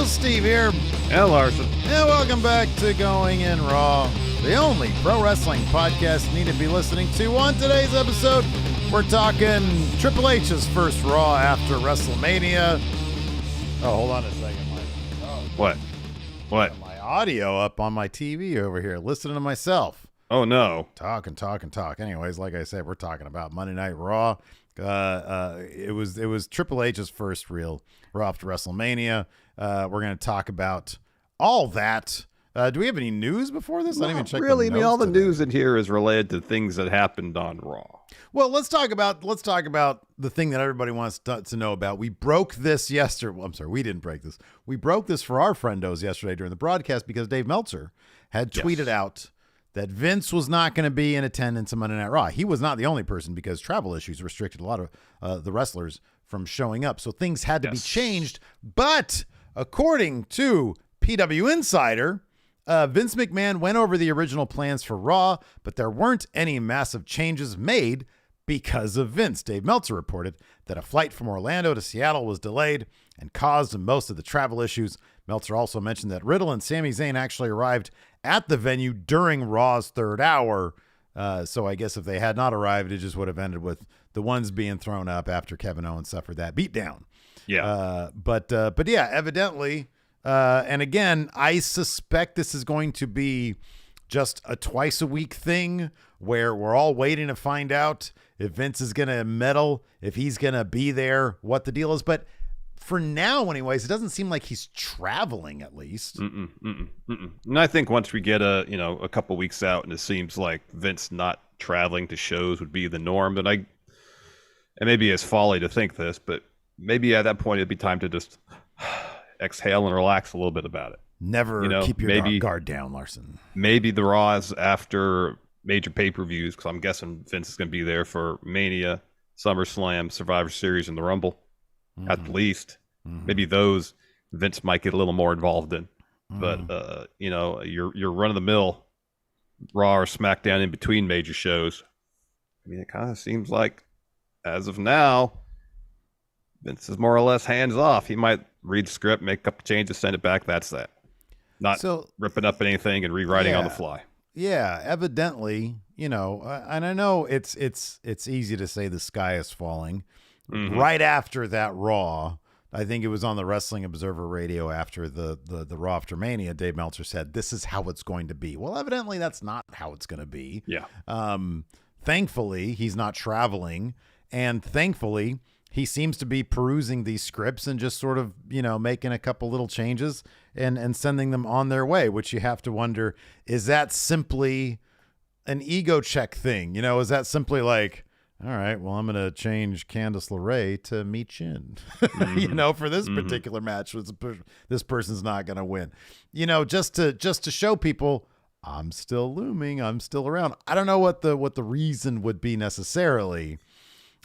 Steve here. And Larson. And welcome back to Going in Raw, the only pro wrestling podcast you need to be listening to. On today's episode, we're talking Triple H's first Raw after WrestleMania. Oh, hold on a second, Mike. What? My audio up on my TV over here, listening to myself. Oh, no. Talk. Anyways, like I said, we're talking about Monday Night Raw. It was Triple H's first real Raw after WrestleMania. We're going to talk about all that. Do we have any news before this? I didn't even check. Really, all the news in here is related to things that happened on Raw. Well, let's talk about the thing that everybody wants to know about. We broke this yesterday. Well, I'm sorry, we didn't break this. We broke this for our friendos yesterday during the broadcast because Dave Meltzer had tweeted out that Vince was not going to be in attendance on Monday Night Raw. He was not the only person because travel issues restricted a lot of the wrestlers from showing up. So things had to be changed. But according to PW Insider, Vince McMahon went over the original plans for Raw, but there weren't any massive changes made because of Vince. Dave Meltzer reported that a flight from Orlando to Seattle was delayed and caused most of the travel issues. Meltzer also mentioned that Riddle and Sami Zayn actually arrived at the venue during Raw's third hour. So I guess if they had not arrived, it just would have ended with the ones being thrown up after Kevin Owens suffered that beatdown. Yeah. But yeah, evidently, and again, I suspect this is going to be just a twice a week thing where we're all waiting to find out if Vince is going to meddle, if he's going to be there, what the deal is. But for now, anyways, it doesn't seem like he's traveling, at least. And I think once we get a couple weeks out and it seems like Vince not traveling to shows would be the norm, then and maybe it's folly to think this, but maybe at that point it'd be time to just exhale and relax a little bit about it. Never keep your guard down, Larson. Maybe the Raws after major pay-per-views, because I'm guessing Vince is going to be there for Mania, SummerSlam, Survivor Series, and the Rumble. At the least, maybe those Vince might get a little more involved in. But your run-of-the-mill Raw or SmackDown in between major shows. I mean, it kind of seems like, as of now, Vince is more or less hands off. He might read the script, make a couple changes, send it back. That's that. Not ripping up anything and rewriting on the fly. Yeah, evidently, and I know it's easy to say the sky is falling. Right after that Raw, I think it was on the Wrestling Observer Radio after the Raw after Mania, Dave Meltzer said, this is how it's going to be. Well, evidently that's not how it's going to be. Yeah. Thankfully, he's not traveling. And thankfully, he seems to be perusing these scripts and just sort of, making a couple little changes and sending them on their way, which you have to wonder, is that simply an ego check thing? Is that simply like, all right, well, I'm going to change Candice LeRae to Mi Chin, for this particular match. This person's not going to win, just to show people I'm still looming. I'm still around. I don't know what the reason would be necessarily,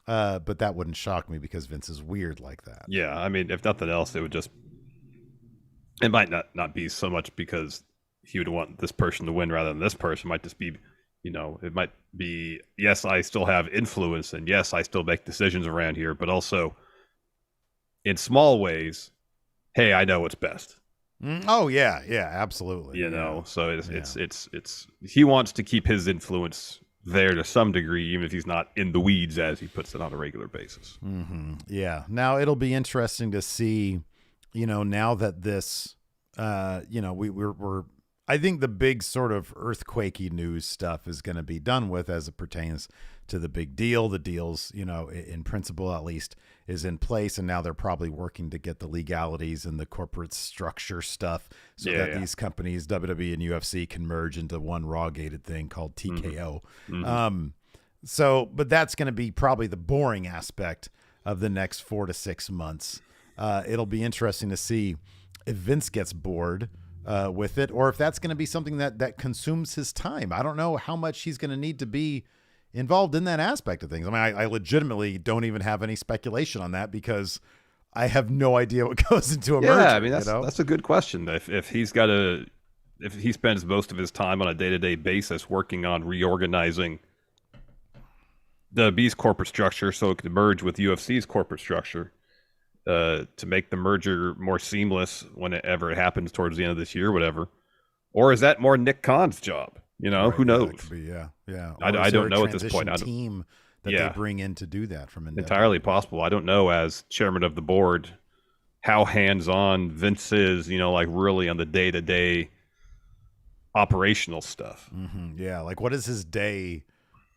but that wouldn't shock me because Vince is weird like that. Yeah. I mean, if nothing else, it might not be so much because he would want this person to win rather than this person. It might just be, it might be, yes, I still have influence, and yes, I still make decisions around here, but also in small ways, hey, I know what's best. Oh yeah, absolutely. So it's he wants to keep his influence there to some degree, even if he's not in the weeds as he puts it on a regular basis. Yeah. Now it'll be interesting to see, now that this, we're I think the big sort of earthquakey news stuff is going to be done with as it pertains to the big deal. The deals, in principle at least, is in place, and now they're probably working to get the legalities and the corporate structure stuff so that these companies, WWE and UFC, can merge into one raw-gated thing called TKO. But that's going to be probably the boring aspect of the next 4 to 6 months. It'll be interesting to see if Vince gets bored with it, or if that's going to be something that consumes his time. I don't know how much he's going to need to be involved in that aspect of things. I mean, I legitimately don't even have any speculation on that because I have no idea what goes into a merger. Yeah, I mean, that's a good question. If he spends most of his time on a day-to-day basis working on reorganizing WWE's corporate structure so it can merge with UFC's corporate structure, to make the merger more seamless whenever it happens towards the end of this year, whatever? Or is that more Nick Khan's job? You know, who knows? That could be, yeah. I don't know at this point. Team that they bring in to do that from entirely possible. I don't know, as chairman of the board, how hands-on Vince is, you know, like really on the day-to-day operational stuff. Yeah, like what does his day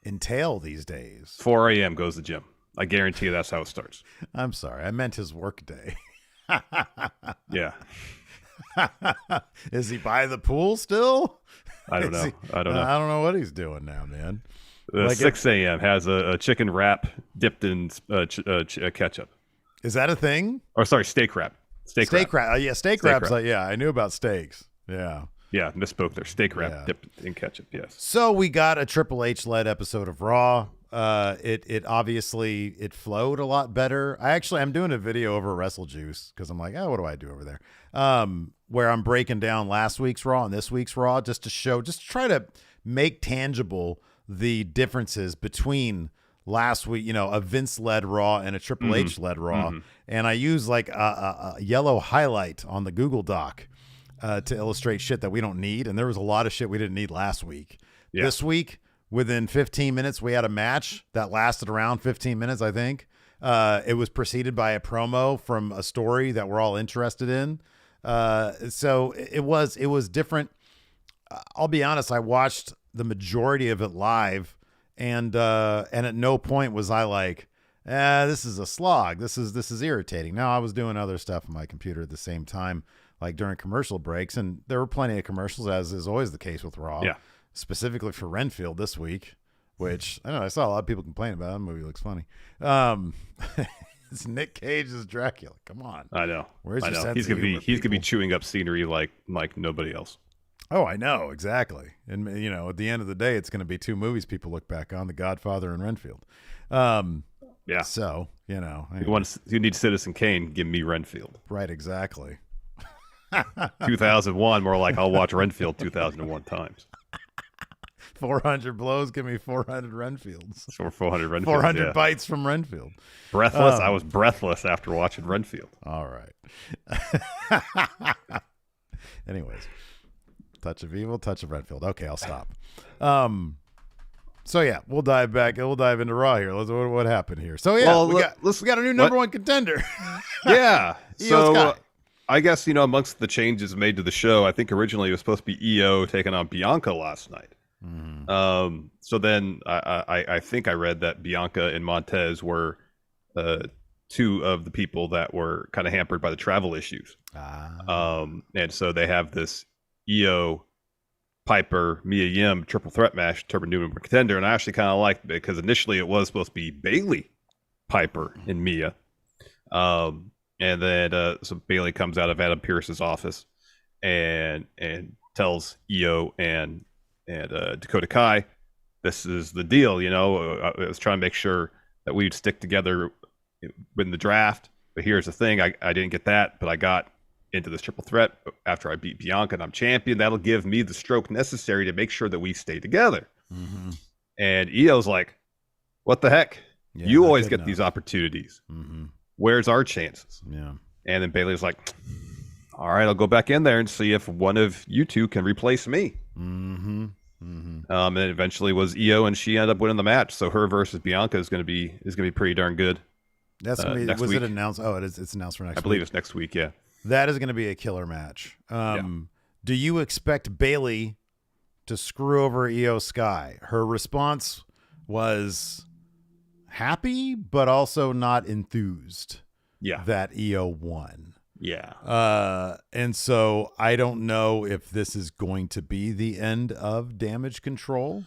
entail these days? 4 a.m. goes to the gym. I guarantee you that's how it starts. I'm sorry, I meant his work day. Yeah. Is he by the pool still? I don't know. I don't know what he's doing now, man. 6 a.m. has a chicken wrap dipped in ketchup. Is that a thing? Or sorry, steak wrap. Steak wrap. Yeah, steak wraps. Yeah, I knew about steaks. Yeah. Yeah, misspoke there. Steak wrap dipped in ketchup, yes. So we got a Triple H-led episode of Raw. It obviously it flowed a lot better. I'm doing a video over Wrestle Juice because I'm like, what do I do over there? Where I'm breaking down last week's Raw and this week's Raw just to try to make tangible the differences between last week, you know, a Vince-led Raw and a Triple H-led Raw. And I use like a yellow highlight on the Google Doc to illustrate shit that we don't need. And there was a lot of shit we didn't need last week. Yeah. This week, within 15 minutes, we had a match that lasted around 15 minutes, I think. It was preceded by a promo from a story that we're all interested in. So it was different. I'll be honest, I watched the majority of it live, and at no point was I like, this is a slog. This is irritating. Now, I was doing other stuff on my computer at the same time, like during commercial breaks, and there were plenty of commercials, as is always the case with Raw. Yeah. Specifically for Renfield this week, which I don't know, I saw a lot of people complain about. That movie looks funny. It's Nick Cage's Dracula. Come on. I know. Where's your sense of He's gonna be chewing up scenery like nobody else. Oh, I know, exactly. And you know, at the end of the day, it's going to be two movies people look back on: The Godfather and Renfield. Yeah. So you know, you need Citizen Kane. Give me Renfield. Right. Exactly. 2001, more like I'll watch Renfield 2001 times. 400 blows, give me 400 Renfields. Or 400 Renfields. 400 bites from Renfield. Breathless. I was breathless after watching Renfield. All right. Anyways, touch of evil, touch of Renfield. Okay, I'll stop. So yeah, we'll dive into Raw here. What happened here? So yeah, we got a new number one contender. Yeah. So I guess, you know, amongst the changes made to the show, I think originally it was supposed to be EO taking on Bianca last night. So then I think I read that Bianca and Montez were two of the people that were kind of hampered by the travel issues. And so they have this EO Piper Mia Yim triple threat match, Turbo Newman contender, and I actually kind of liked it because initially it was supposed to be Bayley, Piper, and Mia. And then so Bayley comes out of Adam Pearce's office and tells EO and Dakota Kai, this is the deal. You know, I was trying to make sure that we'd stick together in the draft. But here's the thing. I didn't get that, but I got into this triple threat after I beat Bianca and I'm champion. That'll give me the stroke necessary to make sure that we stay together. And EO's like, what the heck? Yeah, you always get these opportunities. Where's our chances? Yeah. And then Bayley's like, all right, I'll go back in there and see if one of you two can replace me. And it eventually was EO, and she ended up winning the match. So her versus Bianca is going to be pretty darn good. That's gonna be, next week. It announced? Oh, it's announced for next week. I believe it's next week. Yeah, that is going to be a killer match. Do you expect Bayley to screw over EO Sky? Her response was happy, but also not enthused. Yeah, that EO won. Yeah. And so I don't know if this is going to be the end of Damage Control,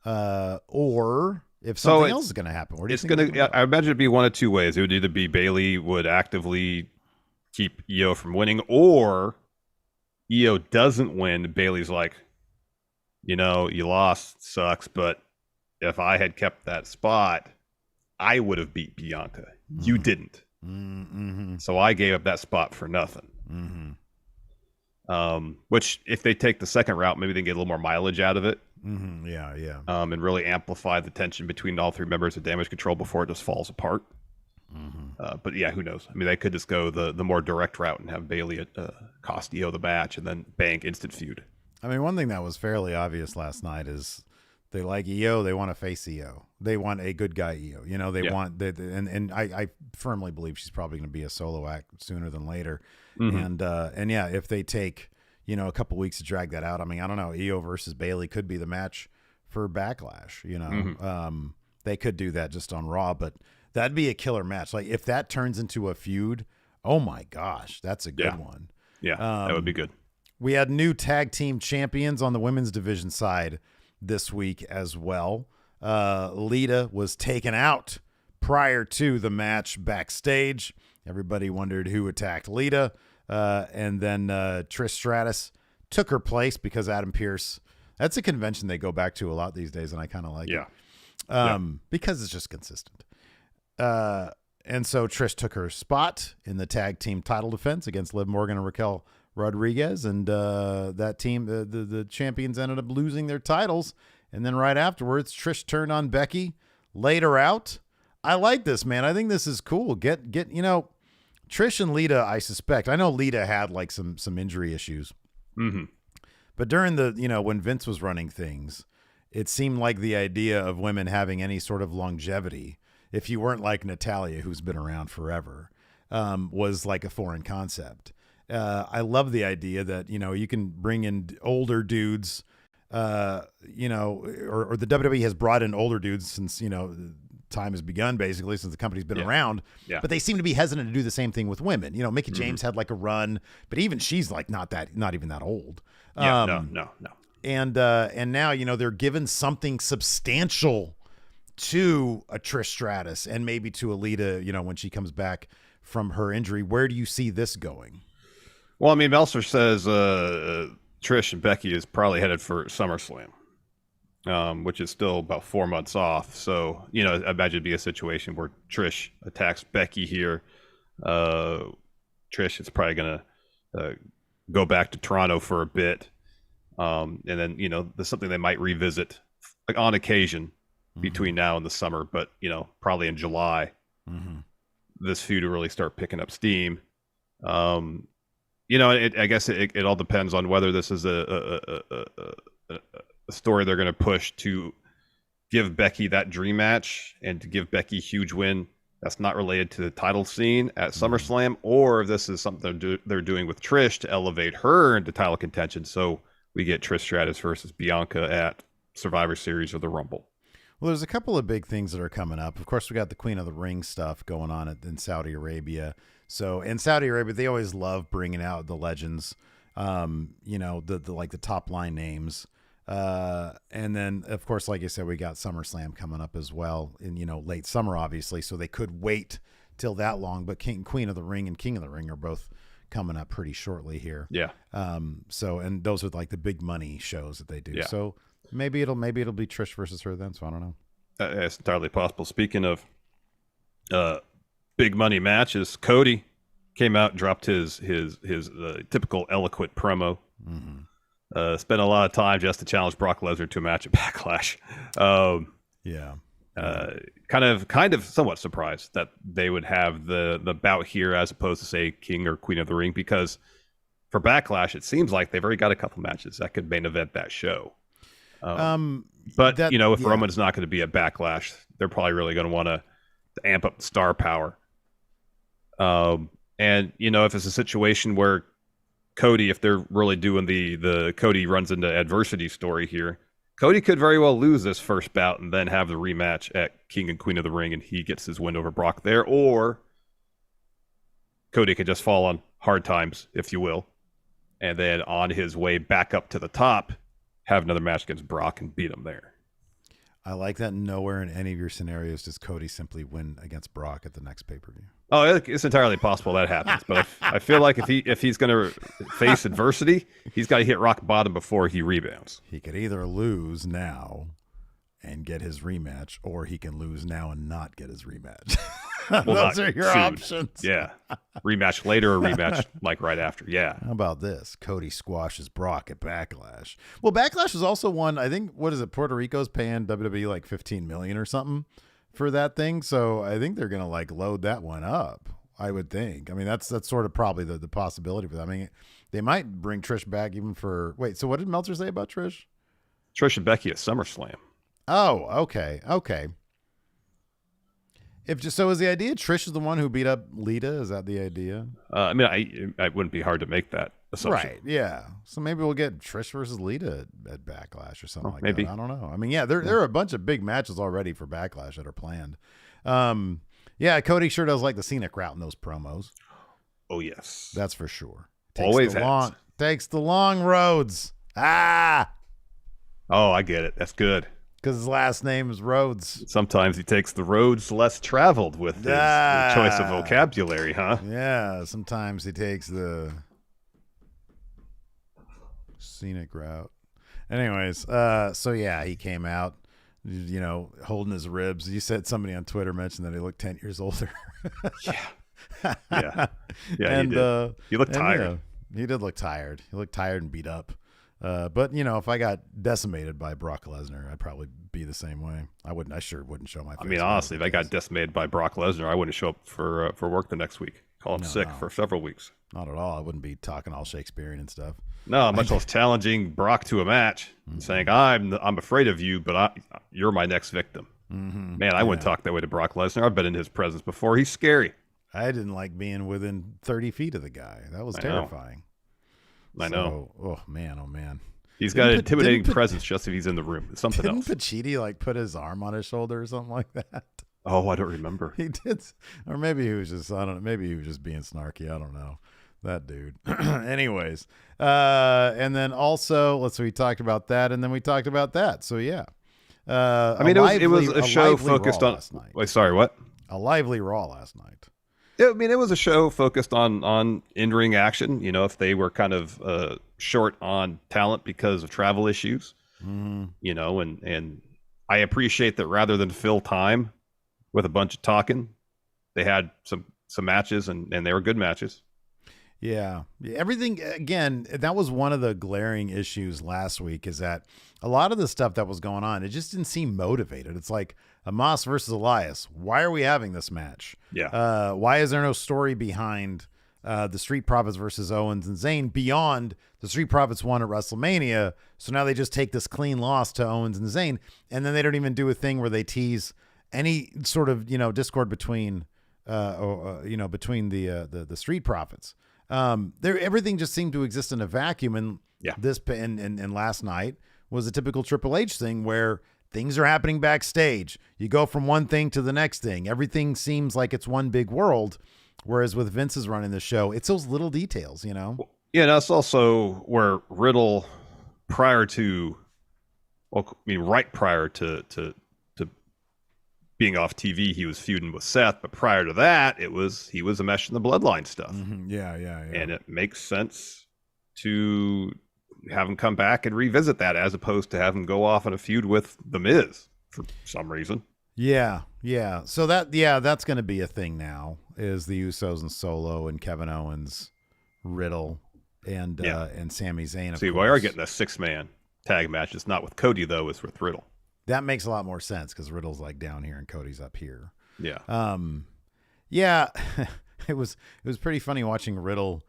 or if something else is going to happen. It's going to. I imagine it'd be one of two ways. It would either be Bayley would actively keep EO from winning, or EO doesn't win. Bayley's like, you know, you lost, sucks, but if I had kept that spot, I would have beat Bianca. You didn't. So I gave up that spot for nothing. Which, if they take the second route, maybe they can get a little more mileage out of it. Yeah. And really amplify the tension between all three members of Damage Control before it just falls apart. But yeah, who knows? I mean, they could just go the more direct route and have Bailey cost Io the match and then bank instant feud. I mean, one thing that was fairly obvious last night is they like Io. They want to face Io. They want a good guy Io. You know, they want and I firmly believe she's probably going to be a solo act sooner than later. And yeah, if they take a couple weeks to drag that out, I mean, I don't know. Io versus Bailey could be the match for Backlash. You know, they could do that just on Raw, but that'd be a killer match. Like if that turns into a feud, oh my gosh, that's a good one. Yeah, that would be good. We had new tag team champions on the women's division side this week as well. Lita was taken out prior to the match backstage. Everybody wondered who attacked Lita. And then Trish Stratus took her place because Adam Pearce, that's a convention they go back to a lot these days, and I kind of like it. Because it's just consistent. And so Trish took her spot in the tag team title defense against Liv Morgan and Raquel Rodriguez, and that team, the champions, ended up losing their titles. And then right afterwards, Trish turned on Becky, laid her out. I like this, man. I think this is cool. Get Trish and Lita, I suspect. I know Lita had like some injury issues. But during when Vince was running things, it seemed like the idea of women having any sort of longevity, if you weren't like Natalia, who's been around forever, was like a foreign concept. I love the idea that, you can bring in older dudes, or the WWE has brought in older dudes since, time has begun, basically, since the company's been around. Yeah. But they seem to be hesitant to do the same thing with women. Mickey James had like a run, but even she's like not even that old. No. And now, they're given something substantial to a Trish Stratus and maybe to Alita, when she comes back from her injury. Where do you see this going? Well, I mean, Meltzer says Trish and Becky is probably headed for SummerSlam, which is still about 4 months off. So, I imagine it'd be a situation where Trish attacks Becky here. Trish is probably going to go back to Toronto for a bit. And then, there's something they might revisit on occasion between now and the summer. But, probably in July, this feud will really start picking up steam. I guess it all depends on whether this is a story they're going to push to give Becky that dream match and to give Becky a huge win that's not related to the title scene at SummerSlam, or if this is something they're doing with Trish to elevate her into title contention. So we get Trish Stratus versus Bianca at Survivor Series or the Rumble. Well, there's a couple of big things that are coming up. Of course, we got the Queen of the Ring stuff going on in Saudi Arabia. So in Saudi Arabia, they always love bringing out the legends, the top line names. And then, of course, like I said, we got SummerSlam coming up as well in, late summer, obviously. So they could wait till that long. But Queen of the Ring and King of the Ring are both coming up pretty shortly here. Yeah. And those are like the big money shows that they do. Yeah. So maybe it'll be Trish versus her then. So I don't know. It's entirely possible. Speaking of big money matches, Cody came out and dropped his typical eloquent promo. Spent a lot of time just to challenge Brock Lesnar to a match at Backlash. Kind of somewhat surprised that they would have the bout here as opposed to, say, King or Queen of the Ring, because for Backlash it seems like they've already got a couple matches that could main event that show. If Roman's not going to be at Backlash, they're probably really going to want to amp up the star power. If it's a situation where Cody, if they're really doing the Cody runs into adversity story here, Cody could very well lose this first bout and then have the rematch at King and Queen of the Ring, and he gets his win over Brock there. Or Cody could just fall on hard times, if you will, and then on his way back up to the top, have another match against Brock and beat him there. I like that nowhere in any of your scenarios does Cody simply win against Brock at the next pay-per-view. Oh, it's entirely possible that happens. But I feel like if he's going to face adversity, he's got to hit rock bottom before he rebounds. He could either lose now and get his rematch, or he can lose now and not get his rematch. Those are your options. Yeah. Rematch later or rematch like right after. Yeah. How about this? Cody squashes Brock at Backlash. Well, Backlash is also one, I think, what is it? Puerto Rico's paying WWE like $15 million or something for that thing. So I think they're going to like load that one up, I would think. I mean, that's sort of probably the possibility for that. I mean, they might bring Trish back even for, wait, so what did Meltzer say about Trish? Trish and Becky at SummerSlam. Oh, okay. So is the idea Trish is the one who beat up Lita? Is that the idea? I mean, I wouldn't be hard to make that assumption. Right, yeah. So maybe we'll get Trish versus Lita at Backlash or something maybe. that. I don't know. I mean, yeah, there are a bunch of big matches already for Backlash that are planned. Yeah, Cody sure does like the scenic route in those promos. Oh, yes. That's for sure. Always has. Takes the long roads. Ah! Oh, I get it. That's good. Because his last name is Rhodes. Sometimes he takes the roads less traveled with his choice of vocabulary, huh? Yeah, sometimes he takes the scenic route. Anyways, so yeah, he came out, you know, holding his ribs. You said somebody on Twitter mentioned that he looked 10 years older. Yeah, and, he did. He looked tired. Yeah, he did look tired. He looked tired and beat up. But you know, if I got decimated by Brock Lesnar, I'd probably be the same way. I sure wouldn't show my face. I mean, honestly, if I got decimated by Brock Lesnar, I wouldn't show up for work the next week. Call him sick for several weeks. Not at all. I wouldn't be talking all Shakespearean and stuff. No, much less challenging Brock to a match and saying, I'm afraid of you, but you're my next victim. Mm-hmm. Man, I wouldn't talk that way to Brock Lesnar. I've been in his presence before. He's scary. I didn't like being within 30 feet of the guy. That was terrifying. I know. Oh, man. He's got an intimidating presence just if he's in the room. It's something else. Didn't Pacitti like put his arm on his shoulder or something like that? Oh, I don't remember. He did. Or maybe he was just, I don't know. Maybe he was just being snarky. I don't know. That dude. Anyways. And then also, we talked about that and then we talked about that. So yeah. I mean, it was a show focused on, wait, sorry, what? A lively Raw last night. I mean, it was a show focused on in-ring action. You know, if they were kind of short on talent because of travel issues, you know, and I appreciate that rather than fill time with a bunch of talking, they had some matches and they were good matches. Yeah. Everything, again, that was one of the glaring issues last week is that a lot of the stuff that was going on, it just didn't seem motivated. It's like Amos versus Elias. Why are we having this match? Yeah. Why is there no story behind the Street Profits versus Owens and Zayn beyond the Street Profits won at WrestleMania? So now they just take this clean loss to Owens and Zayn, and then they don't even do a thing where they tease any sort of, you know, discord between, between the Street Profits. Everything just seemed to exist in a vacuum, and this and last night was a typical Triple H thing where things are happening backstage. You go from one thing to the next thing. Everything seems like it's one big world, whereas with Vince's running the show, it's those little details, you know? Yeah, that's also where Riddle, right prior to being off TV, he was feuding with Seth, but prior to that, he was enmeshed in the bloodline stuff. Mm-hmm. Yeah. And it makes sense to have him come back and revisit that as opposed to have him go off in a feud with The Miz for some reason. Yeah. So that's going to be a thing now is the Usos and Solo and Kevin Owens, Riddle, and Sami Zayn. See, we are getting a 6-man tag match. It's not with Cody, though. It's with Riddle. That makes a lot more sense because Riddle's like down here and Cody's up here. Yeah. Yeah. It was pretty funny watching Riddle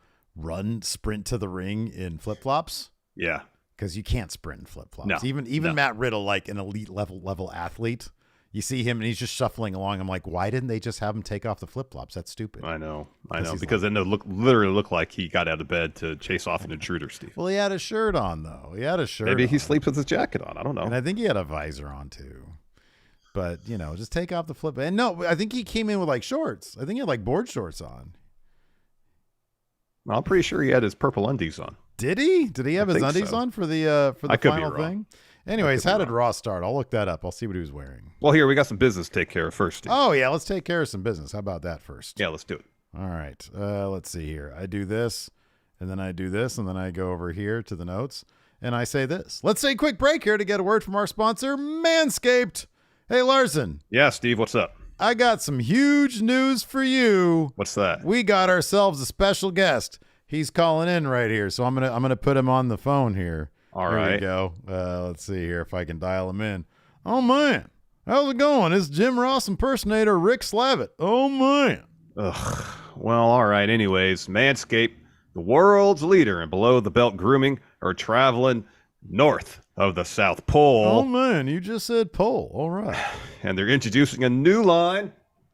sprint to the ring in flip-flops. Yeah. Because you can't sprint in flip-flops. No. Even Matt Riddle, like an elite level athlete, you see him and he's just shuffling along. I'm like, why didn't they just have him take off the flip-flops? That's stupid. I know. Because then it literally looked like he got out of bed to chase off an intruder, Steve. Well, he had a shirt on, though. Maybe he sleeps with his jacket on. I don't know. And I think he had a visor on, too. But, you know, just take off the flip. And no, I think he came in with, like, shorts. I think he had, like, board shorts on. I'm pretty sure he had his purple undies on. Did he? Did he have his undies on for the final thing? Anyways, how did Raw start? I'll look that up. I'll see what he was wearing. Well, here, we got some business to take care of first, Steve. Oh, yeah, let's take care of some business. How about that first? Yeah, let's do it. All right. Let's see here. I do this, and then I do this, and then I go over here to the notes, and I say this. Let's take a quick break here to get a word from our sponsor, Manscaped. Hey, Larson. Yeah, Steve, what's up? I got some huge news for you. What's that? We got ourselves a special guest. He's calling in right here, so I'm gonna put him on the phone here. All Here right. we go. Let's see here if I can dial him in. Oh man, How's it going? It's Jim Ross impersonator Rick Slavitt. Oh, man. Ugh. Well, all right. Anyways, Manscaped, the world's leader in below-the-belt grooming, are traveling north of the South Pole. Oh, man. You just said pole. All right. And they're introducing a new line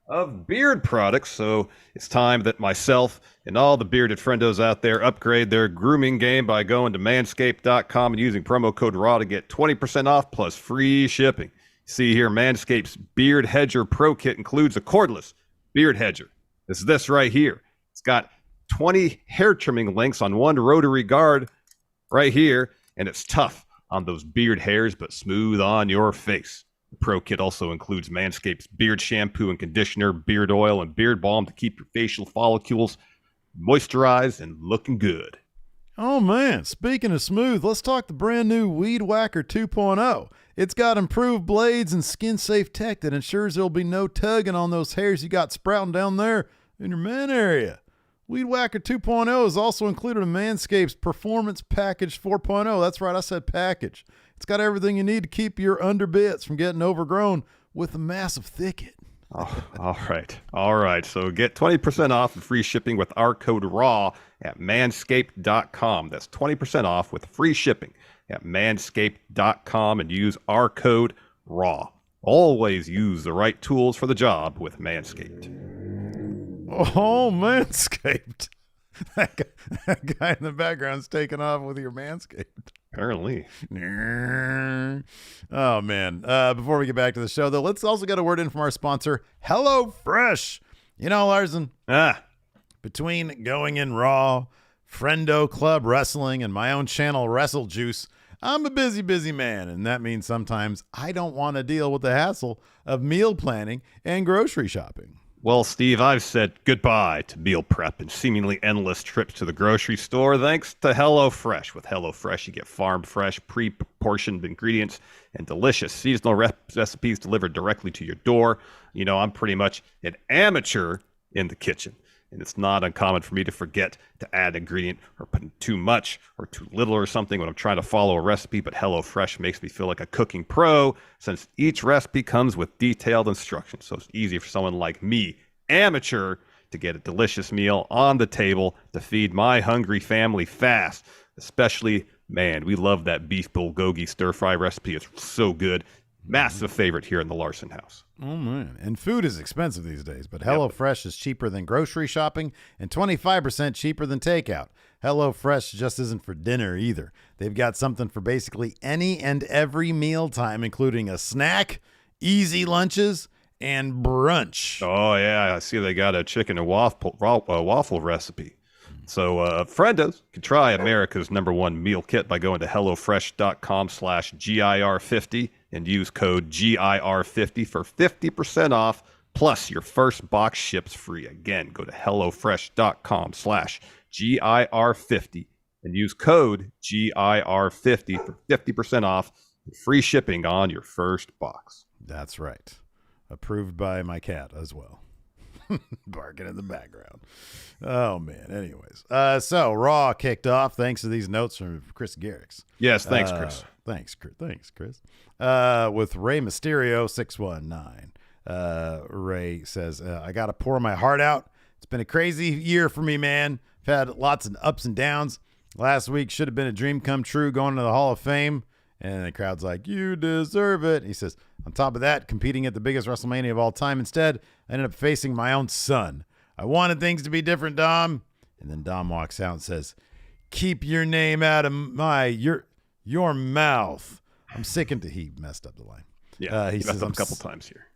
of beard products. So it's time that myself and all the bearded friendos out there upgrade their grooming game by going to manscaped.com and using promo code RAW to get 20% off plus free shipping. See here, Manscaped's Beard Hedger Pro Kit includes a cordless beard hedger. It's this right here. It's got 20 hair trimming links on one rotary guard right here, and it's tough on those beard hairs but smooth on your face. The Pro Kit also includes Manscaped's beard shampoo and conditioner, beard oil, and beard balm to keep your facial follicles moisturized and looking good. Oh, man. Speaking of smooth, let's talk the brand new Weed Whacker 2.0. It's got improved blades and skin-safe tech that ensures there'll be no tugging on those hairs you got sprouting down there in your man area. Weed Whacker 2.0 is also included in Manscaped's Performance Package 4.0. That's right, I said package. It's got everything you need to keep your underbits from getting overgrown with a massive thicket. Oh, all right. So get 20% off and free shipping with our code RAW at manscaped.com. That's 20% off with free shipping at manscaped.com and use our code RAW. Always use the right tools for the job with Manscaped. Oh, Manscaped. That guy in the background's taking off with your Manscaped. Apparently. Oh, man. Before we get back to the show, though, let's also get a word in from our sponsor, HelloFresh. You know, Larson, between going in Raw, Friendo Club Wrestling, and my own channel, Wrestle Juice, I'm a busy, busy man, and that means sometimes I don't want to deal with the hassle of meal planning and grocery shopping. Well, Steve, I've said goodbye to meal prep and seemingly endless trips to the grocery store thanks to HelloFresh. With HelloFresh, you get farm-fresh, pre-portioned ingredients and delicious seasonal recipes delivered directly to your door. You know, I'm pretty much an amateur in the kitchen, and it's not uncommon for me to forget to add ingredient or put in too much or too little or something when I'm trying to follow a recipe, but HelloFresh makes me feel like a cooking pro since each recipe comes with detailed instructions. So it's easy for someone like me, amateur, to get a delicious meal on the table to feed my hungry family fast. Especially, man, we love that beef bulgogi stir-fry recipe. It's so good. Massive favorite here in the Larson house. Oh, man. And food is expensive these days, but HelloFresh is cheaper than grocery shopping and 25% cheaper than takeout. HelloFresh just isn't for dinner either. They've got something for basically any and every mealtime, including a snack, easy lunches, and brunch. Oh, yeah. I see they got a chicken and waffle recipe. So friendos can try America's #1 meal kit by going to HelloFresh.com/GIR50 and use code GIR50 for 50% off, plus your first box ships free. Again, go to HelloFresh.com/GIR50 and use code GIR50 for 50% off and free shipping on your first box. That's right. Approved by my cat as well. Barking in the background. Oh, man. Anyways. So Raw kicked off thanks to these notes from Chris Garrix. Yes, thanks, Chris. Thanks, Chris. With Rey Mysterio 619. Ray says, I got to pour my heart out. It's been a crazy year for me, man. I've had lots of ups and downs. Last week should have been a dream come true going to the Hall of Fame. And the crowd's like, you deserve it. He says, on top of that, competing at the biggest WrestleMania of all time instead, I ended up facing my own son. I wanted things to be different, Dom. And then Dom walks out and says, keep your name out of your mouth. I'm sick and he messed up the line. Yeah, he says, a couple times here.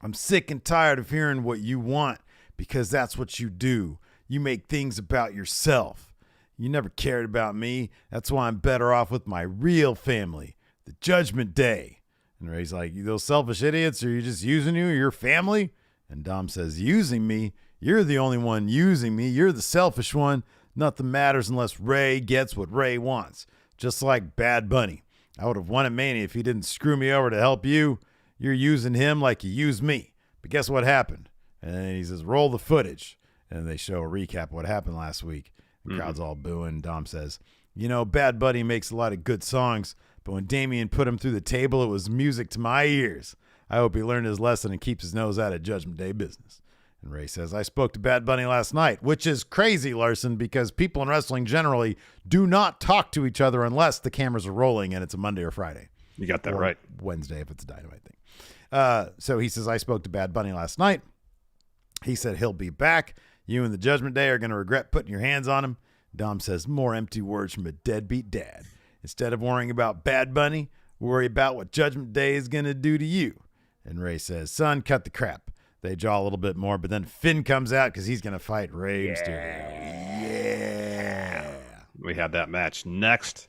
I'm sick and tired of hearing what you want because that's what you do. You make things about yourself. You never cared about me. That's why I'm better off with my real family. The Judgment Day. And Ray's like, you those selfish idiots, are you just using you or your family? And Dom says, using me? You're the only one using me. You're the selfish one. Nothing matters unless Ray gets what Ray wants. Just like Bad Bunny. I would have won at Mania if he didn't screw me over to help you. You're using him like you used me. But guess what happened? And then he says, roll the footage. And they show a recap of what happened last week. The crowd's all booing. Dom says, you know, Bad Bunny makes a lot of good songs, but when Damien put him through the table, it was music to my ears. I hope he learned his lesson and keeps his nose out of Judgment Day business. And Ray says, I spoke to Bad Bunny last night, which is crazy, Larson, because people in wrestling generally do not talk to each other unless the cameras are rolling and it's a Monday or Friday. You got that or right. Wednesday if it's a Dynamite thing. So he says, I spoke to Bad Bunny last night. He said he'll be back. You and the Judgment Day are going to regret putting your hands on him. Dom says, more empty words from a deadbeat dad. Instead of worrying about Bad Bunny, worry about what Judgment Day is going to do to you. And Ray says, son, cut the crap. They jaw a little bit more, but then Finn comes out because he's going to fight Rey Mysterio. Yeah. We have that match next.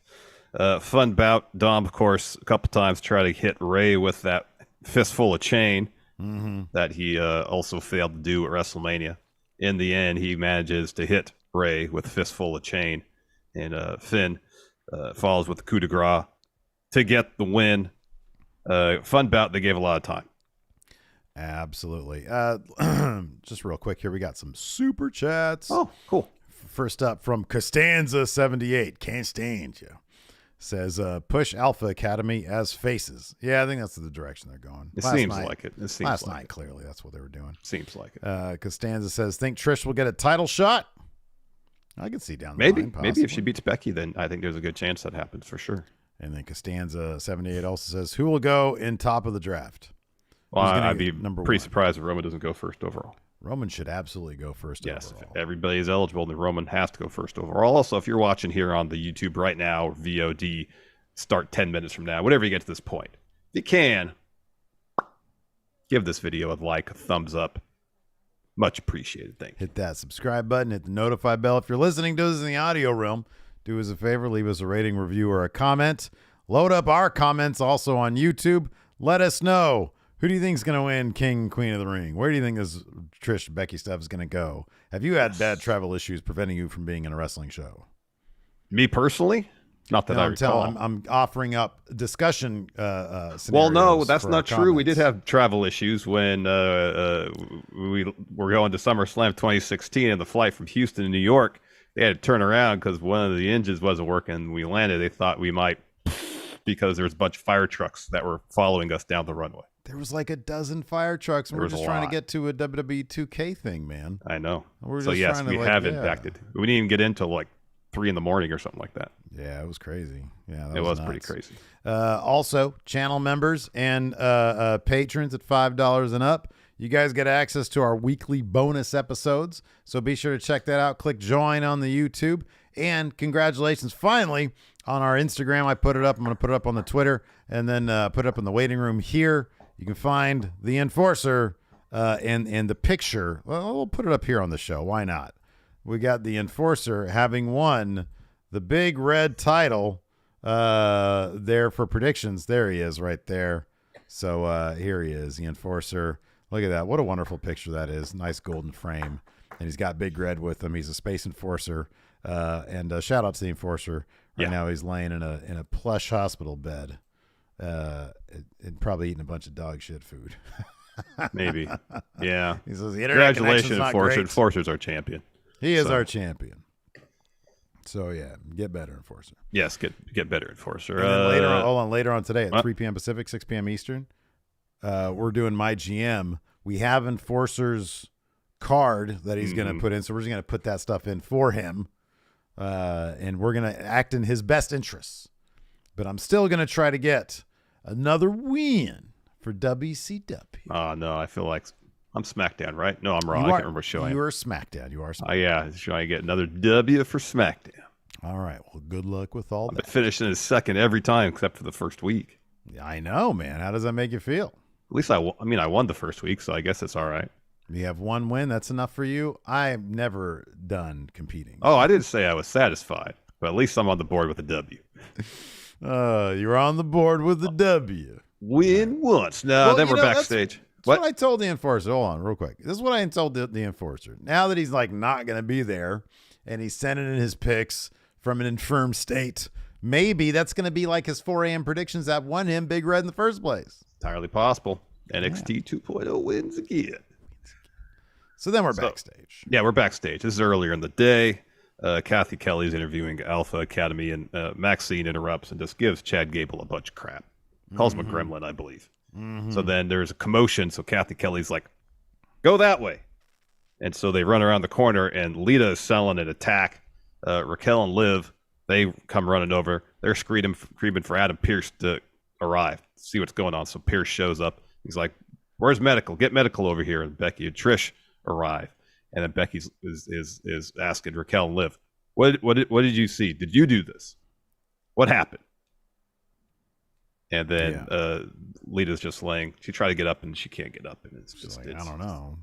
Fun bout. Dom, of course, a couple times try to hit Ray with that fistful of chain that he also failed to do at WrestleMania. In the end, he manages to hit Ray with a fistful of chain, and Finn follows with the coup de grace to get the win. Fun bout. They gave a lot of time. Absolutely. Just real quick here, we got some super chats. Oh, cool. First up from Costanza78. Can't stand you. Says, push Alpha Academy as faces. Yeah, I think that's the direction they're going. It seems like it. Last night, clearly, that's what they were doing. Seems like it. Costanza says, think Trish will get a title shot? I can see down the line. Maybe if she beats Becky, then I think there's a good chance that happens for sure. And then Costanza78 also says, who will go in top of the draft? Well, I'd be pretty surprised if Roman doesn't go first overall. Roman should absolutely go first overall. If everybody is eligible, then Roman has to go first overall. Also, if you're watching here on the YouTube right now, or VOD, start 10 minutes from now, whatever you get to this point, if you can, give this video a like, a thumbs up. Much appreciated. Thank you. Hit that subscribe button, hit the notify bell. If you're listening to us in the audio realm, do us a favor, leave us a rating, review, or a comment. Load up our comments also on YouTube. Let us know. Who do you think is going to win King and Queen of the Ring? Where do you think this Trish Becky stuff is going to go? Have you had bad travel issues preventing you from being in a wrestling show? Me personally? Not that I recall. I'm offering up discussion scenarios. Well, no, that's not true. We did have travel issues when we were going to SummerSlam 2016, and the flight from Houston to New York, they had to turn around because one of the engines wasn't working. We landed. They thought we might, because there was a bunch of fire trucks that were following us down the runway. There was like a dozen fire trucks, and we're just trying to get to a WWE 2K thing, man. I know. So yes, we have impacted. We didn't even get in till like 3 a.m. or something like that. Yeah, it was crazy. Yeah, it was pretty crazy. Also, channel members and patrons at $5 and up, you guys get access to our weekly bonus episodes. So be sure to check that out. Click join on the YouTube. And congratulations, finally, on our Instagram. I put it up. I'm going to put it up on the Twitter and then put it up in the waiting room here. You can find the Enforcer and the picture. Well, we'll put it up here on the show. Why not? We got the Enforcer having won the big red title there for predictions. There he is right there. So here he is, the Enforcer. Look at that. What a wonderful picture that is. Nice golden frame. And he's got Big Red with him. He's a space enforcer. And shout out to the Enforcer. Right now he's laying in a plush hospital bed. And probably eating a bunch of dog shit food. Maybe. Yeah. He says the internet congratulations, Enforcer. Enforcer's our champion. He is our champion. So yeah, get better, Enforcer. Yes, get better, Enforcer. And then later on today at 3 p.m. Pacific, 6 p.m. Eastern, we're doing my GM. We have Enforcer's card that he's going to put in, so we're just going to put that stuff in for him, and we're going to act in his best interests. But I'm still going to try to get another win for WCW. Oh, no, I feel like I'm SmackDown, right? No, I'm wrong. I can't remember what show I am. You are SmackDown. You are SmackDown. Oh, yeah. Trying to get another W for SmackDown. All right. Well, good luck with all that. I've been finishing his second every time except for the first week. Yeah, I know, man. How does that make you feel? At least I won the first week, so I guess it's all right. You have one win. That's enough for you. I'm never done competing. Oh, I didn't say I was satisfied, but at least I'm on the board with a W. You're on the board with the W. Win once. No, then we're backstage. That's what I told the Enforcer. Hold on, real quick. This is what I told the Enforcer. Now that he's like not going to be there, and he's sending in his picks from an infirm state, maybe that's going to be like his 4 a.m. predictions that won him Big Red in the first place. Entirely possible. NXT 2.0 wins again. So then we're backstage. Yeah, we're backstage. This is earlier in the day. Kathy Kelly's interviewing Alpha Academy, and Maxine interrupts and just gives Chad Gable a bunch of crap. Calls him a gremlin, I believe. So then there's a commotion. So Kathy Kelly's like, go that way. And so they run around the corner, and Lita is selling an attack. Raquel and Liv, they come running over. They're screaming for Adam Pearce to arrive, see what's going on. So Pearce shows up. He's like, where's medical? Get medical over here. And Becky and Trish arrive. And then Becky is asking Raquel and Liv, what did you see? Did you do this? What happened? And then Lita's just laying. She tried to get up, and she can't get up. And it's just like, I don't know.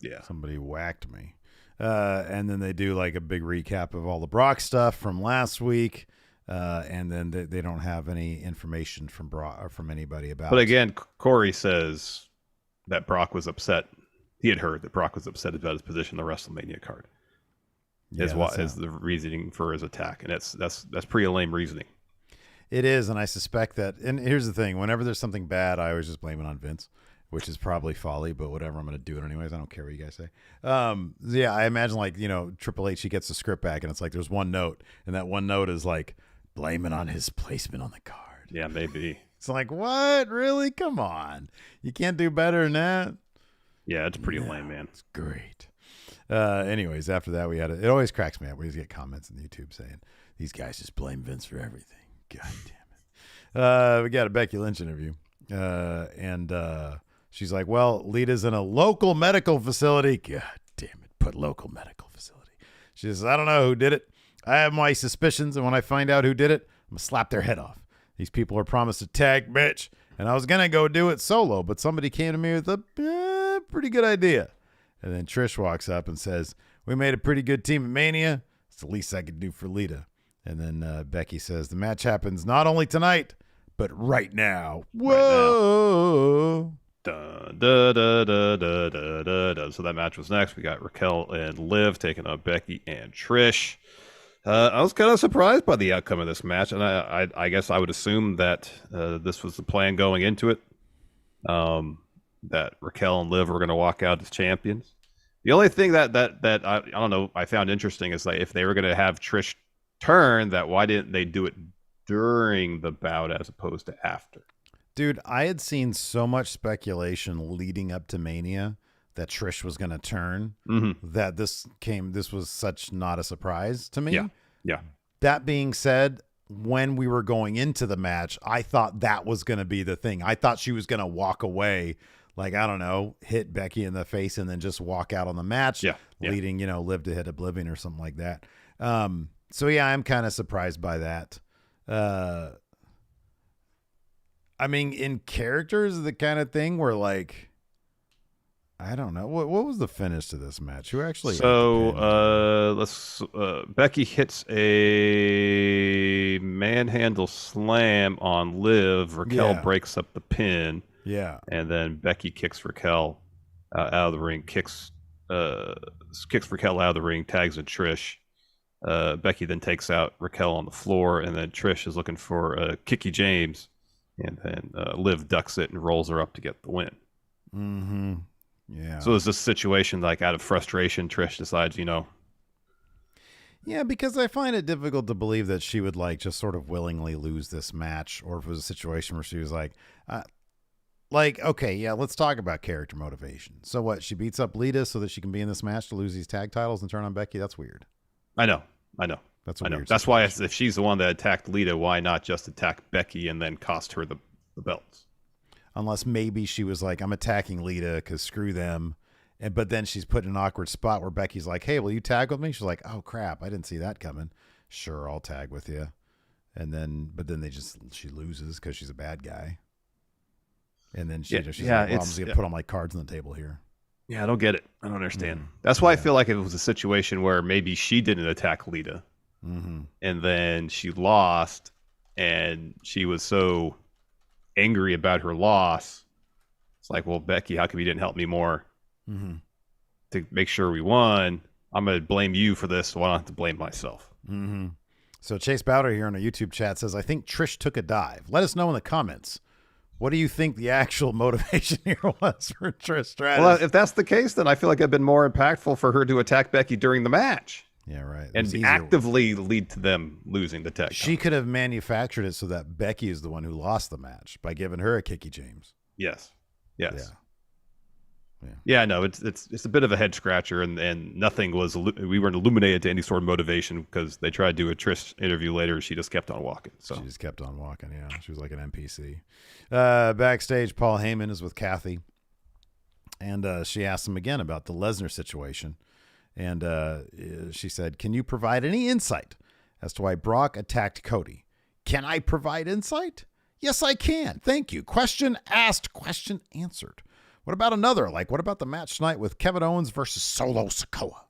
Yeah. Somebody whacked me. And then they do like a big recap of all the Brock stuff from last week. And then they don't have any information from Brock or from anybody about it. But again, Corey says that Brock was upset. He had heard that Brock was upset about his position on the WrestleMania card. As the reasoning for his attack. And that's pretty lame reasoning. It is, and I suspect that. And here's the thing: whenever there's something bad, I always just blame it on Vince, which is probably folly. But whatever, I'm going to do it anyways. I don't care what you guys say. Yeah, I imagine like Triple H, he gets the script back, and it's like there's one note, and that one note is like blame it on his placement on the card. Yeah, maybe. It's like, what? Really? Come on, you can't do better than that. Yeah, it's pretty lame, man. It's great. Anyways, after that, we had it always cracks me up. We always get comments on YouTube saying these guys just blame Vince for everything. God damn it. We got a Becky Lynch interview. And she's like, well, Lita's in a local medical facility. God damn it. Put local medical facility. She says, I don't know who did it. I have my suspicions. And when I find out who did it, I'm going to slap their head off. These people are promised a tag bitch. And I was going to go do it solo, but somebody came to me with a pretty good idea. And then Trish walks up and says, we made a pretty good team at Mania. It's the least I could do for Lita. And then Becky says, the match happens not only tonight, but right now. Whoa. Right now. Da. So that match was next. We got Raquel and Liv taking on Becky and Trish. I was kind of surprised by the outcome of this match, and I guess I would assume that this was the plan going into it, that Raquel and Liv were going to walk out as champions. The only thing that I don't know, I found interesting is like if they were going to have Trish turn, that why didn't they do it during the bout as opposed to after? Dude, I had seen so much speculation leading up to Mania that Trish was going to turn, that this was such not a surprise to me. Yeah. That being said, when we were going into the match, I thought that was going to be the thing. I thought she was going to walk away, like, I don't know, hit Becky in the face and then just walk out on the match, leading, Liv to hit Oblivion or something like that. So yeah, I'm kind of surprised by that. I mean, in characters, the kind of thing where like, I don't know. What was the finish to this match? Who actually? So Becky hits a manhandle slam on Liv. Raquel breaks up the pin. Yeah. And then Becky kicks Raquel out of the ring. Kicks Raquel out of the ring. Tags in Trish. Becky then takes out Raquel on the floor, and then Trish is looking for Kiki James, and then Liv ducks it and rolls her up to get the win. Mm-hmm. Yeah. So is this situation like out of frustration, Trish decides, Yeah, because I find it difficult to believe that she would like just sort of willingly lose this match, or if it was a situation where she was like, okay, yeah, let's talk about character motivation. So what? She beats up Lita so that she can be in this match to lose these tag titles and turn on Becky? That's weird. I know. That's weird. That's why if she's the one that attacked Lita, why not just attack Becky and then cost her the belts? Unless maybe she was like, I'm attacking Lita because screw them. But then she's put in an awkward spot where Becky's like, hey, will you tag with me? She's like, oh, crap. I didn't see that coming. Sure, I'll tag with you. But then she loses because she's a bad guy. And then she's like, well, I'm just going to put all my cards on the table here. Yeah, I don't get it. I don't understand. That's why I feel like if it was a situation where maybe she didn't attack Lita and then she lost and she was so angry about her loss. It's like, well, Becky, how come you didn't help me more to make sure we won? I'm going to blame you for this, so I don't have to blame myself. So Chase Bowder here on our YouTube chat says, I think Trish took a dive. Let us know in the comments. What do you think the actual motivation here was for Trish Stratus? Well, if that's the case, then I feel like it'd been more impactful for her to attack Becky during the match. Yeah, right. And actively lead to them losing the tag. She could have manufactured it so that Becky is the one who lost the match by giving her a Kicky James. Yes. Yes. Yeah. Yeah, no, it's a bit of a head scratcher, and nothing was. We weren't illuminated to any sort of motivation because they tried to do a Trish interview later, and she just kept on walking. So she just kept on walking. Yeah, she was like an NPC. Backstage, Paul Heyman is with Kathy, and she asked him again about the Lesnar situation, and she said, "Can you provide any insight as to why Brock attacked Cody?" Can I provide insight? Yes, I can. Thank you. Question asked, question answered. What about another? Like, what about the match tonight with Kevin Owens versus Solo Sikoa?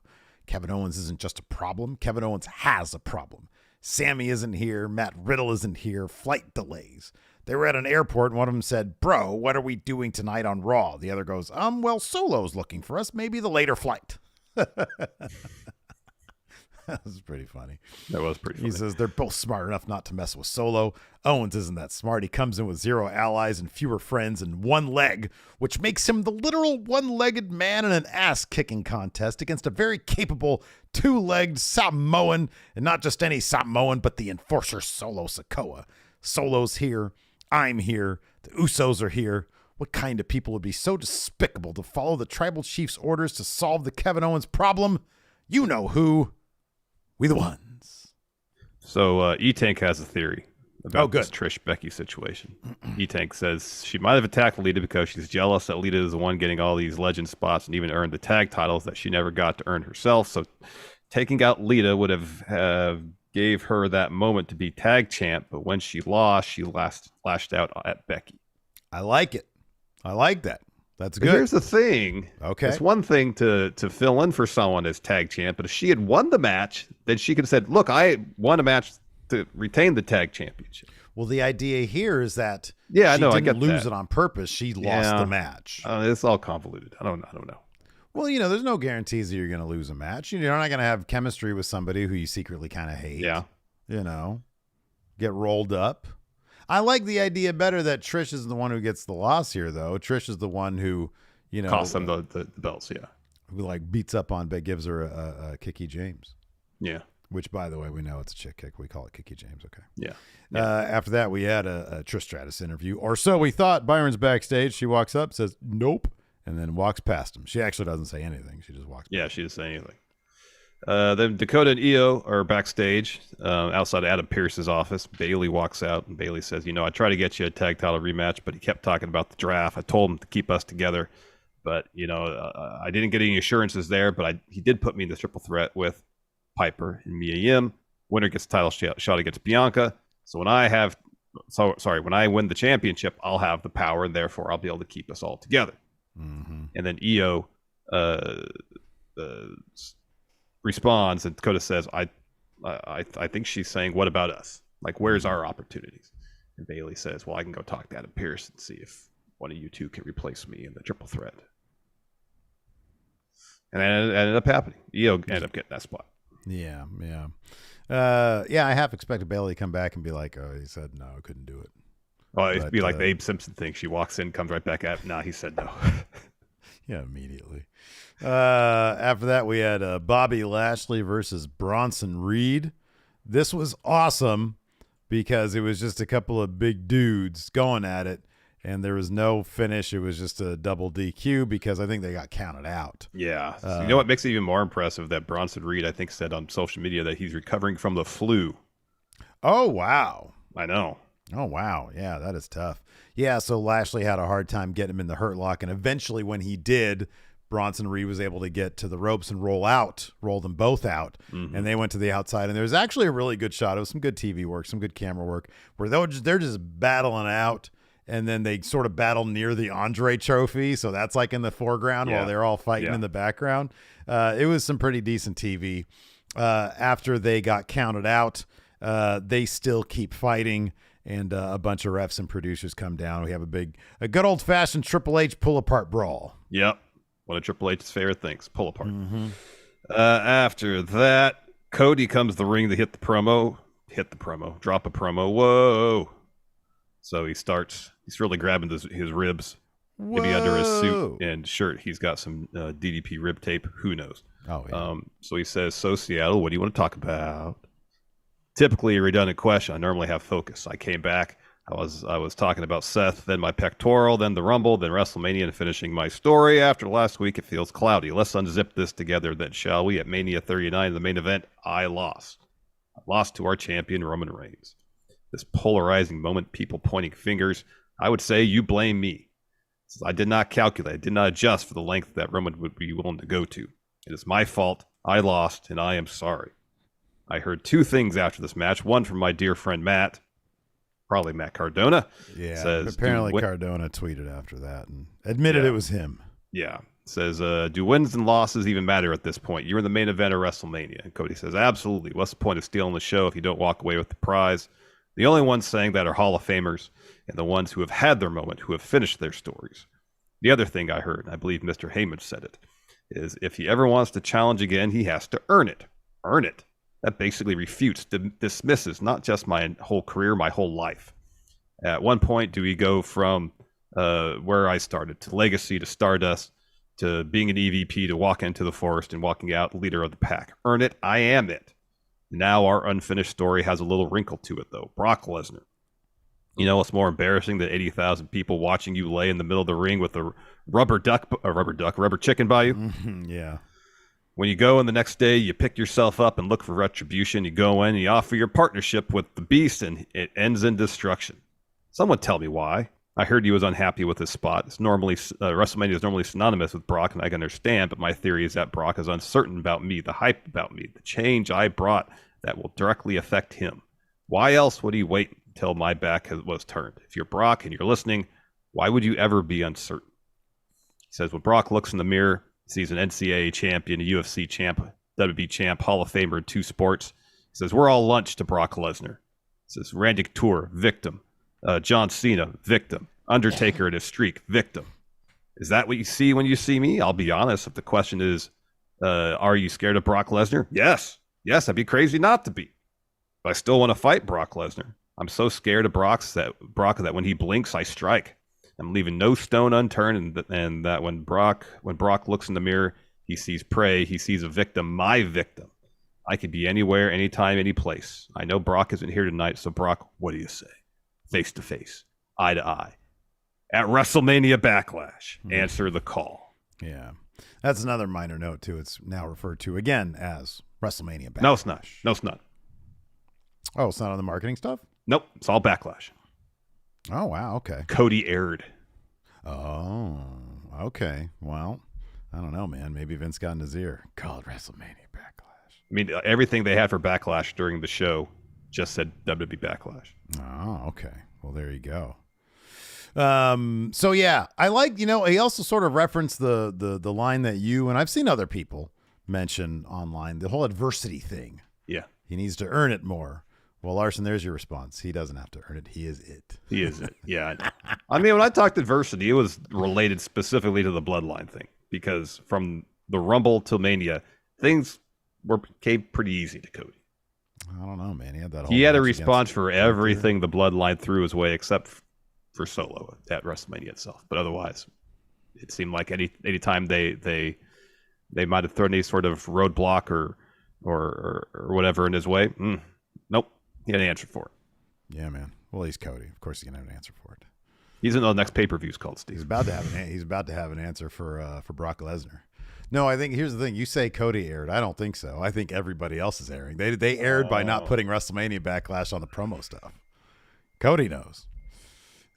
Kevin Owens isn't just a problem. Kevin Owens has a problem. Sammy isn't here. Matt Riddle isn't here. Flight delays. They were at an airport, and one of them said, "Bro, what are we doing tonight on Raw?" The other goes, well, Solo's looking for us. Maybe the later flight. That was pretty funny. That was pretty funny. He says they're both smart enough not to mess with Solo. Owens isn't that smart. He comes in with 0 allies and fewer friends and 1 leg, which makes him the literal one-legged man in an ass-kicking contest against a very capable 2-legged Samoan, and not just any Samoan, but the enforcer Solo Sikoa. Solo's here. I'm here. The Usos are here. What kind of people would be so despicable to follow the tribal chief's orders to solve the Kevin Owens problem? You know who. We the ones. So E-Tank has a theory about this Trish-Becky situation. E-Tank says she might have attacked Lita because she's jealous that Lita is the one getting all these legend spots and even earned the tag titles that she never got to earn herself. So taking out Lita would have gave her that moment to be tag champ, but when she lost, she lashed out at Becky. I like it. I like that. That's good. But here's the thing. Okay. It's one thing to fill in for someone as tag champ, but if she had won the match, then she could have said, "Look, I won a match to retain the tag championship." Well, the idea here is that she I get lose that. it on purpose. She lost the match. It's all convoluted. I don't know. Well, there's no guarantees that you're going to lose a match. You're not going to have chemistry with somebody who you secretly kind of hate. Yeah. Get rolled up. I like the idea better that Trish is the one who gets the loss here, though. Trish is the one who, costs them the belts. Yeah. Who beats up on, but gives her a Kicky James. Yeah. Which, by the way, we know it's a chick kick. We call it Kicky James. Okay. Yeah. After that, we had a Trish Stratus interview, or so we thought. Byron's backstage. She walks up, says nope, and then walks past him. She actually doesn't say anything. She just walks. Yeah, she doesn't say anything. Then Dakota and Io are backstage outside Adam Pearce's office. Bailey walks out, and Bailey says, I tried to get you a tag title rematch, but he kept talking about the draft. I told him to keep us together, but, I didn't get any assurances there, but he did put me in the triple threat with Piper and Mia Yim. Winner gets the title shot against Bianca. So when I win the championship, I'll have the power, and therefore I'll be able to keep us all together. Mm-hmm. And then Io responds, and Dakota says, I think she's saying, what about us? Like, where's our opportunities? And Bailey says, well, I can go talk to Adam Pearce and see if one of you two can replace me in the triple threat. And that ended up happening. Io ended up getting that spot. Yeah. I half expected Bailey to come back and be like, oh, he said no, I couldn't do it. Oh, it'd be like the Abe Simpson thing. She walks in, comes right back out. Nah, he said no. Yeah, immediately. After that, we had Bobby Lashley versus Bronson Reed. This was awesome because it was just a couple of big dudes going at it, and there was no finish. It was just a double DQ because I think they got counted out. Yeah. You know what makes it even more impressive? That Bronson Reed, I think, said on social media that he's recovering from the flu. Oh, wow. I know. Oh, wow. Yeah, that is tough. Yeah, so Lashley had a hard time getting him in the hurt lock, and eventually when he did, Bronson Reed was able to get to the ropes and roll them both out, and they went to the outside. And there was actually a really good shot. It was some good TV work, some good camera work, where they're just battling out, and then they sort of battle near the Andre trophy, so that's like in the foreground while they're all fighting in the background. It was some pretty decent TV. After they got counted out, they still keep fighting, and a bunch of refs and producers come down. We have a good old-fashioned Triple H pull-apart brawl. Yep. One of Triple H's favorite things, pull apart. After that, Cody comes to the ring to drop a promo. Whoa. So he's really grabbing his ribs, Maybe under his suit and shirt, he's got some DDP rib tape. Who knows? Oh, yeah. So he says, "So Seattle, what do you want to talk about?" Typically a redundant question. I normally have focus. I came back. I was talking about Seth, then my pectoral, then the Rumble, then WrestleMania, and finishing my story. After last week, it feels cloudy. Let's unzip this together then, shall we? At Mania 39, the main event, I lost. I lost to our champion, Roman Reigns. This polarizing moment, people pointing fingers. I would say you blame me. I did not calculate. I did not adjust for the length that Roman would be willing to go to. It is my fault. I lost, and I am sorry. I heard two things after this match. One from my dear friend Matt, probably Matt Cardona. Yeah, says, apparently Cardona tweeted after that and admitted it was him. Yeah. Says, do wins and losses even matter at this point? You're in the main event of WrestleMania. And Cody says, absolutely. What's the point of stealing the show if you don't walk away with the prize? The only ones saying that are Hall of Famers and the ones who have had their moment, who have finished their stories. The other thing I heard, and I believe Mr. Heyman said it, is if he ever wants to challenge again, he has to earn it. Earn it. That basically refutes, dismisses not just my whole career, my whole life. At one point, do we go from where I started to legacy to Stardust to being an EVP to walk into the forest and walking out leader of the pack? Earn it. I am it. Now our unfinished story has a little wrinkle to it, though. Brock Lesnar. You know what's more embarrassing than 80,000 people watching you lay in the middle of the ring with a rubber chicken by you? Yeah. When you go in the next day, you pick yourself up and look for retribution. You go in and you offer your partnership with the beast, and it ends in destruction. Someone tell me why. I heard he was unhappy with his spot. It's normally WrestleMania is normally synonymous with Brock, and I can understand, but my theory is that Brock is uncertain about me, the hype about me, the change I brought that will directly affect him. Why else would he wait until my back was turned? If you're Brock and you're listening, why would you ever be uncertain? He says, when Brock looks in the mirror, sees an NCAA champion, a UFC champ, WWE champ, Hall of Famer in two sports. He says, we're all lunch to Brock Lesnar. He says, Randy Couture, victim. John Cena, victim. Undertaker and his streak, victim. Is that what you see when you see me? I'll be honest. If the question is, are you scared of Brock Lesnar? Yes. Yes, I'd be crazy not to be. But I still want to fight Brock Lesnar. I'm so scared of Brock that when he blinks, I strike. I'm leaving no stone unturned, and that when Brock looks in the mirror, he sees prey, he sees a victim, my victim. I could be anywhere, anytime, any place. I know Brock isn't here tonight, so Brock, what do you say? Face to face, eye to eye. At WrestleMania Backlash, answer the call. Yeah. That's another minor note, too. It's now referred to again as WrestleMania Backlash. No, it's not. No, it's not. Oh, it's not on the marketing stuff? Nope, it's all Backlash. Oh, wow. Okay. CODY aired. Oh, okay. Well, I don't know, man. Maybe Vince got in his ear. Called WrestleMania Backlash. I mean, everything they had for Backlash during the show just said WWE Backlash. Oh, okay. Well, there you go. So yeah, I like, he also sort of referenced the line that you, and I've seen other people mention online, the whole adversity thing. Yeah. He needs to earn it more. Well, Larson, there's your response. He doesn't have to earn it. He is it. He is it. Yeah. I know. I mean, when I talked adversity, it was related specifically to the bloodline thing, because from the Rumble till Mania, things became pretty easy to Cody. I don't know, man. He had a response for everything the bloodline threw his way, except for Solo at WrestleMania itself. But otherwise, it seemed like any time they might have thrown any sort of roadblock or whatever in his way. Nope, he had an answer for it. Yeah, man. Well, he's Cody. Of course, he's gonna have an answer for it. He's in the next pay-per-views called Steve. He's about to have an answer for Brock Lesnar. No, I think here's the thing. You say Cody aired. I don't think so. I think everybody else is airing. They aired by not putting WrestleMania Backlash on the promo stuff. Cody knows.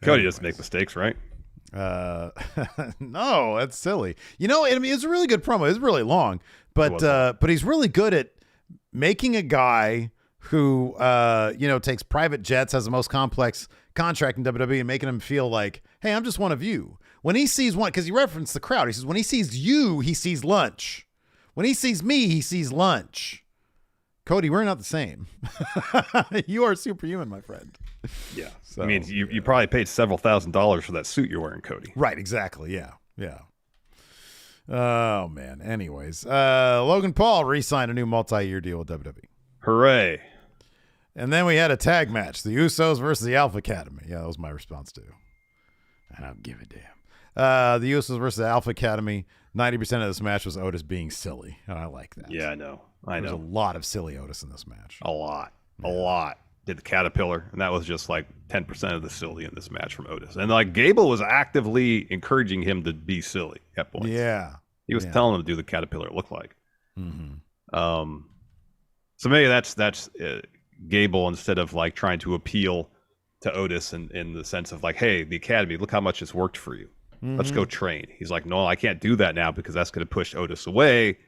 Cody doesn't make mistakes, right? No, that's silly. I mean, it's a really good promo. It's really long, but he's really good at making a guy who takes private jets, has the most complex contract in WWE, and making him feel like, hey, I'm just one of you. When he sees one, because he referenced the crowd, he says, when he sees you, he sees lunch. When he sees me, he sees lunch. Cody, we're not the same. You are superhuman, my friend. Yeah. So, I mean, you probably paid several $1,000s for that suit you're wearing, Cody. Right, exactly. Yeah. Yeah. Oh, man. Anyways, Logan Paul re-signed a new multi-year deal with WWE. Hooray. And then we had a tag match, the Usos versus the Alpha Academy. Yeah, that was my response too. I don't give a damn. The Usos versus the Alpha Academy. 90% of this match was Otis being silly. And I like that. Yeah, I know. There's a lot of silly Otis in this match. A lot. Did the Caterpillar, and that was just like 10% of the silly in this match from Otis. And like Gable was actively encouraging him to be silly at points. Yeah. He was telling him to do the Caterpillar, it looked like. Mm-hmm. So maybe that's Gable, instead of like trying to appeal to Otis in the sense of like, hey, the Academy, look how much it's worked for you. Let's go train. He's like, no, I can't do that now because that's going to push Otis away.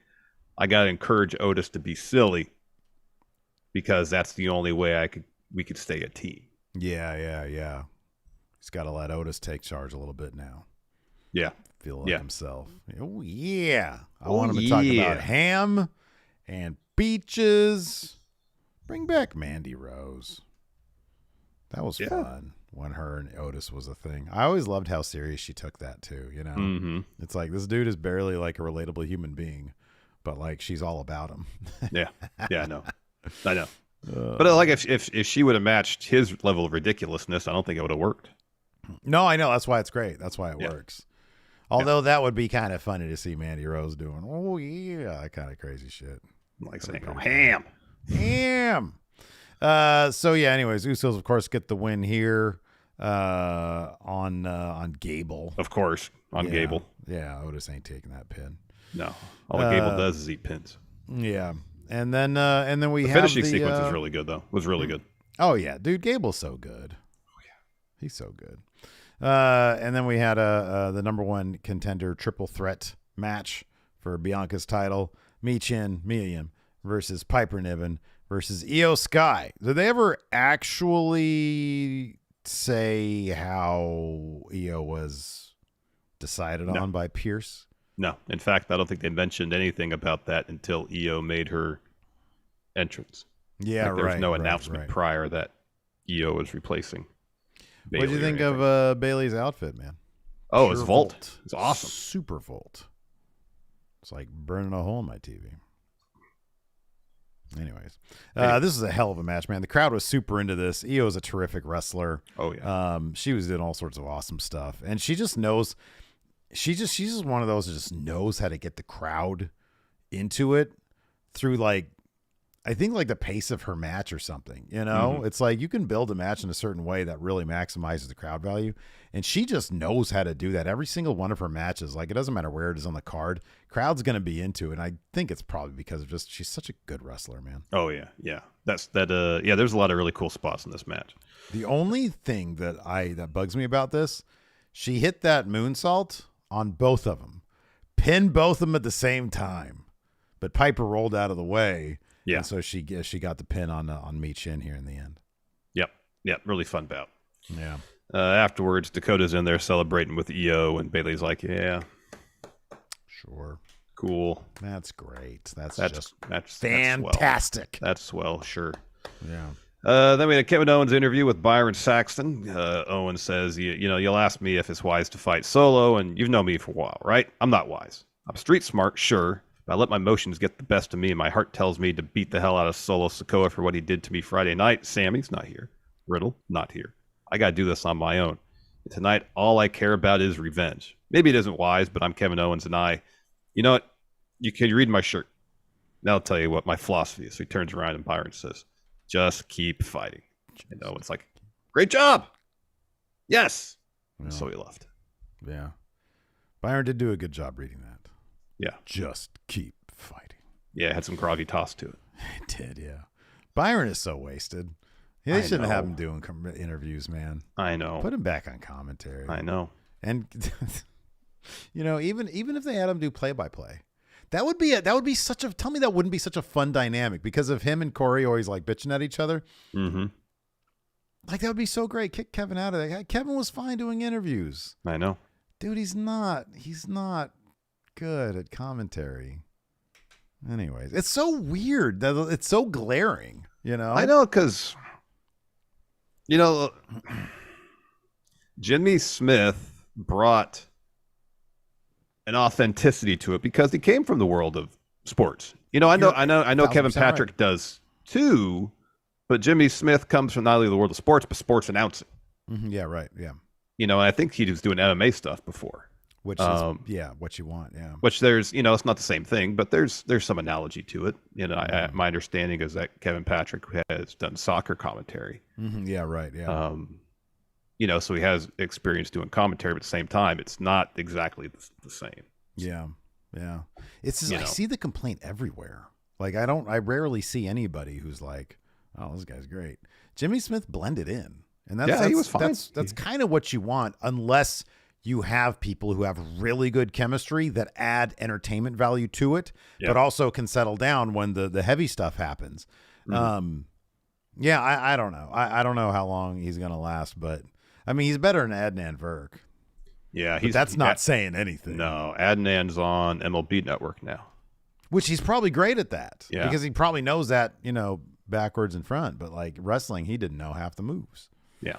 I got to encourage Otis to be silly because that's the only way we could stay a team. Yeah. He's got to let Otis take charge a little bit now. Yeah. Feel like himself. Oh, yeah. I want him to talk about ham and beaches. Bring back Mandy Rose. That was fun when her and Otis was a thing. I always loved how serious she took that too, you know? Mm-hmm. It's like this dude is barely like a relatable human being, but like she's all about him. Yeah, I know. But like if she would have matched his level of ridiculousness, I don't think it would have worked. No, I know. That's why it's great. That's why it works. Although that would be kind of funny to see Mandy Rose doing, that kind of crazy shit. Like saying, ham. So yeah, anyways, Usos of course get the win here on Gable. Of course, on Gable. Yeah, Otis ain't taking that pin. No. All that Gable does is eat pins. Yeah. And then we the have finishing sequence is really good though. Was really good. Oh yeah, dude, Gable's so good. Oh yeah. He's so good. And then we had the number one contender triple threat match for Bianca's title. Michin versus Piper Niven versus Io Sky. Did they ever actually say how Io was decided on by Pierce? No. In fact, I don't think they mentioned anything about that until Io made her entrance. Yeah, there was no announcement prior that Io was replacing Bayley. What did you think of Bayley's outfit, man? Oh, it's Volt. It's awesome. Super Volt. It's like burning a hole in my TV. Anyways, this is a hell of a match, man. The crowd was super into this. Io is a terrific wrestler. Oh yeah. She was doing all sorts of awesome stuff, and she just knows. She's just one of those that just knows how to get the crowd into it through like, I think like the pace of her match or something. You know, it's like you can build a match in a certain way that really maximizes the crowd value, and she just knows how to do that. Every single one of her matches, like it doesn't matter where it is on the card, crowd's going to be into it. And I think it's probably because of just she's such a good wrestler, man. Oh yeah. There's a lot of really cool spots in this match. The only thing that bugs me about this, she hit that moonsault on both of them, pinned both of them at the same time, but Piper rolled out of the way. Yeah. And so she got the pin on Michin here in the end. Yep. Really fun bout. Yeah. Afterwards, Dakota's in there celebrating with Io, and Bayley's like, "Yeah, sure, cool, that's great. That's fantastic. That's swell, sure." Yeah. Then we had Kevin Owens' interview with Byron Saxton. Owen says, you'll ask me if it's wise to fight solo, and you've known me for a while, right? I'm not wise. I'm street smart, sure, but I let my emotions get the best of me, and my heart tells me to beat the hell out of Solo Sikoa for what he did to me Friday night. Sammy's not here. Riddle, not here. I got to do this on my own. And tonight, all I care about is revenge. Maybe it isn't wise, but I'm Kevin Owens, and you know what? You can read my shirt. Now I'll tell you what my philosophy is. So he turns around, and Byron says, just keep fighting. And Owen's like, great job. Yes. Yeah. So he left. Yeah. Byron did do a good job reading that. Yeah. Just keep fighting. Yeah, it had some gravitas to it. It did, yeah. Byron is so wasted. They shouldn't have him doing interviews, man. I know. Put him back on commentary. I know. And even if they had him do play-by-play, that would be such a, tell me that wouldn't be such a fun dynamic because of him and Corey always like bitching at each other. Mm-hmm. Like that would be so great. Kick Kevin out of there. Kevin was fine doing interviews. I know. Dude, he's not good at commentary. Anyways, it's so weird that it's so glaring, you know? I know, because, Jimmy Smith brought an authenticity to it because he came from the world of sports. I know Kevin Patrick does too, but Jimmy Smith comes from not only the world of sports, but sports announcing. Mm-hmm. Yeah, right. Yeah. And I think he was doing MMA stuff before. Which is what you want. Yeah. Which there's, it's not the same thing, but there's some analogy to it. My understanding is that Kevin Patrick has done soccer commentary. Mm-hmm. Yeah. Right. Yeah. So he has experience doing commentary, but at the same time, it's not exactly the same. Yeah. Yeah. It's just, I see the complaint everywhere. Like I rarely see anybody who's like, oh, this guy's great. Jimmy Smith blended in, and he was fine. That's kind of what you want, unless you have people who have really good chemistry that add entertainment value to it, but also can settle down when the heavy stuff happens. Mm-hmm. I don't know. I don't know how long he's going to last, but I mean, he's better than Adnan Virk. Yeah. That's not saying anything. No, Adnan's on MLB Network now. Which he's probably great at that. Yeah. Because he probably knows that, backwards and front, but like wrestling, he didn't know half the moves. Yeah.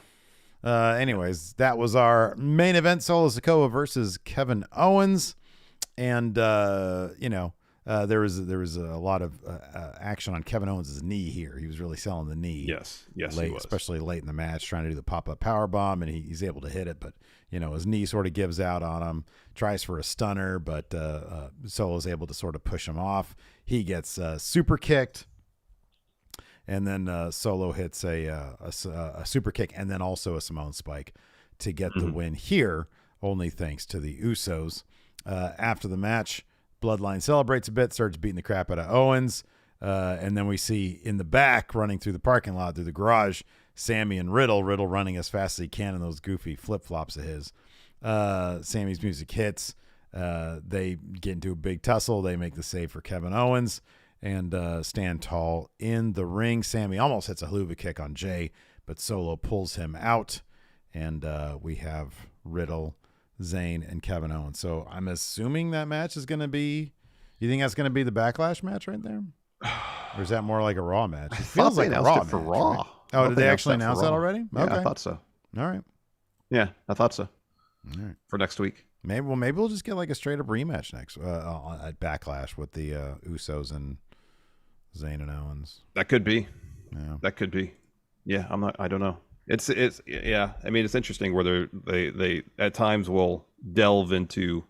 Anyways, that was our main event, Solo Sikoa versus Kevin Owens. And, there was a lot of action on Kevin Owens' knee here. He was really selling the knee. Yes, late, he was. Especially late in the match, trying to do the pop-up powerbomb, and he's able to hit it, but, his knee sort of gives out on him, tries for a stunner, but Solo's able to sort of push him off. He gets super kicked. And then Solo hits a super kick and then also a Samoan spike to get the win here, only thanks to the Usos. After the match, Bloodline celebrates a bit, starts beating the crap out of Owens. And then we see in the back, running through the parking lot, through the garage, Sammy and Riddle running as fast as he can in those goofy flip-flops of his. Sammy's music hits. They get into a big tussle. They make the save for Kevin Owens and stand tall in the ring. Sammy almost hits a haluva kick on Jay, but Solo pulls him out, and we have Riddle, Zayn, and Kevin Owens. So I'm assuming that match is going to be – you think that's going to be the Backlash match right there? Or is that more like a Raw match? It feels like a Raw match. For Raw. Right? Oh, did they actually announce that already? Yeah, okay. I thought so. All right. Yeah, I thought so. All right. For next week. Maybe we'll just get like a straight up rematch next at Backlash with the Usos and Zayn and Owens. That could be. Yeah. That could be. Yeah, I don't know. It's yeah. I mean, it's interesting where they at times will delve into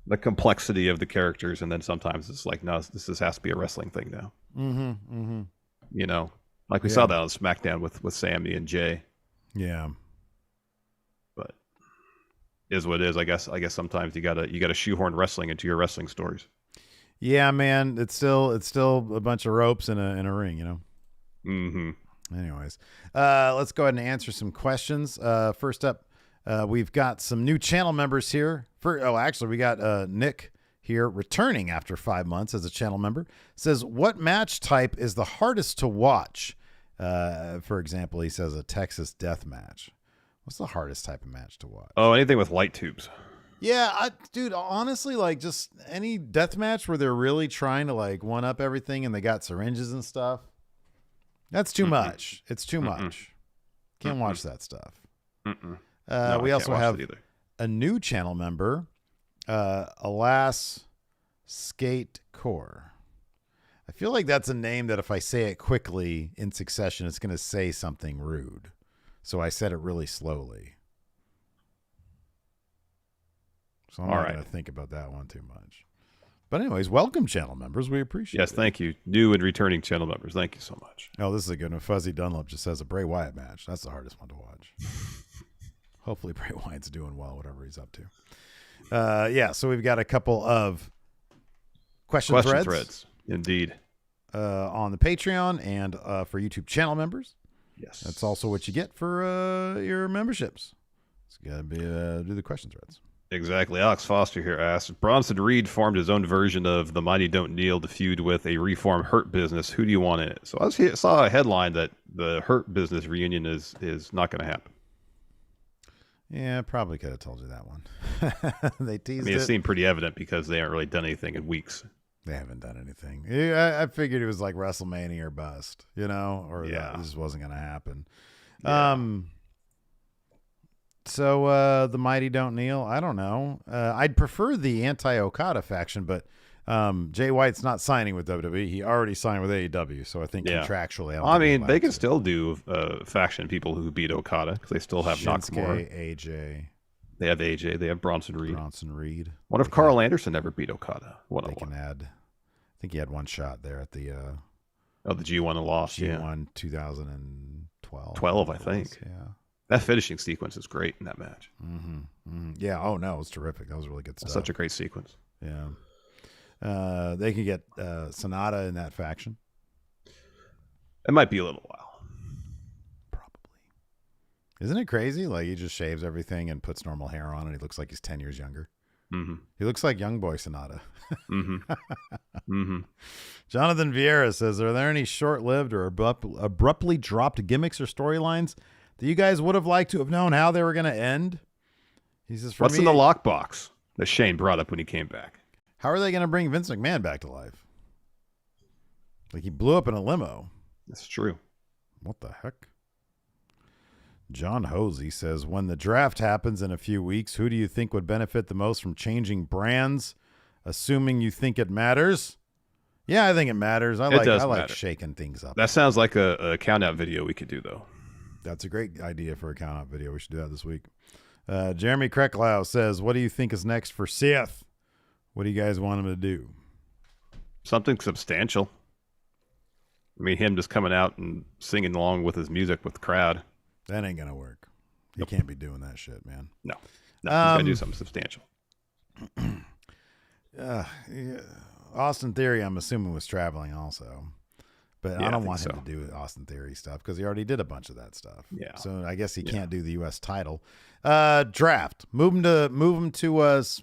the complexity of the characters, and then sometimes it's like, no, this has to be a wrestling thing now. Mm-hmm. Mm-hmm. Like we saw that on SmackDown with Sammy and Jay. Yeah. But is what it is. I guess sometimes you gotta shoehorn wrestling into your wrestling stories. Yeah, man. It's still a bunch of ropes in a ring, Mm-hmm. Anyways, let's go ahead and answer some questions. First up, we've got some new channel members here. We got Nick here returning after 5 months as a channel member. Says, what match type is the hardest to watch? For example, he says a Texas death match. What's the hardest type of match to watch? Oh, anything with light tubes. Yeah, dude, honestly, like just any death match where they're really trying to like one up everything and they got syringes and stuff. That's too much. It's too much. Can't watch that stuff. No, we also have a new channel member, Alas Skate Core. I feel like that's a name that if I say it quickly in succession, it's going to say something rude. So I said it really slowly. So I'm not going to think about that one too much. But anyways, welcome channel members. We appreciate it. Yes, thank you. New and returning channel members. Thank you so much. Oh, this is a good one. Fuzzy Dunlop just says a Bray Wyatt match. That's the hardest one to watch. Hopefully Bray Wyatt's doing well, whatever he's up to. So we've got a couple of question threads. Indeed. On the Patreon and for YouTube channel members. Yes. That's also what you get for your memberships. It's got to be do the question threads. Exactly. Alex Foster here asks, Bronson Reed formed his own version of The Mighty Don't Kneel to feud with a reformed Hurt Business. Who do you want in it? So I saw a headline that the Hurt Business reunion is not going to happen. Yeah, probably could have told you that one. They teased it. It seemed pretty evident because they haven't really done anything in weeks. They haven't done anything. I figured it was like WrestleMania or bust, or that this wasn't going to happen. Yeah. So the Mighty Don't Kneel, I don't know. I'd prefer the anti-Okada faction, but Jay White's not signing with WWE. He already signed with AEW, so I think contractually. I mean, they can still do faction people who beat Okada because they still have Shinsuke, Nakamura. AJ. They have AJ. They have Bronson Reed. What if Carl Anderson ever beat Okada? They can add. I think he had one shot there at the. The G1 and lost. G1 2012. 12, I think. Yeah. That finishing sequence is great in that match. Yeah. Oh no, it was terrific. That was really good stuff. Such a great sequence. Yeah. They can get Sonata in that faction. It might be a little while. Isn't it crazy? Like, he just shaves everything and puts normal hair on, and he looks like he's 10 years younger. He looks like young boy Sonata. Jonathan Vieira says, are there any short-lived or abruptly dropped gimmicks or storylines that you guys would have liked to have known how they were going to end? He says, What's in the lockbox that Shane brought up when he came back? How are they going to bring Vince McMahon back to life? Like, he blew up in a limo. That's true. What the heck? John Hosey says, when the draft happens in a few weeks, who do you think would benefit the most from changing brands, assuming you think it matters? Yeah, I think it matters. I like shaking things up. That sounds like a count-out video we could do, though. That's a great idea for a count-out video. We should do that this week. Jeremy Kreklau says, what do you think is next for Seth? What do you guys want him to do? Something substantial. I mean, him just coming out and singing along with his music with the crowd. That ain't going to work. You can't be doing that shit, man. No, he's got to do something substantial. Yeah. Austin Theory, I'm assuming, was traveling also. But I don't want him to do Austin Theory stuff because he already did a bunch of that stuff. Yeah. So I guess he can't do the U.S. title. Draft. Move him to us.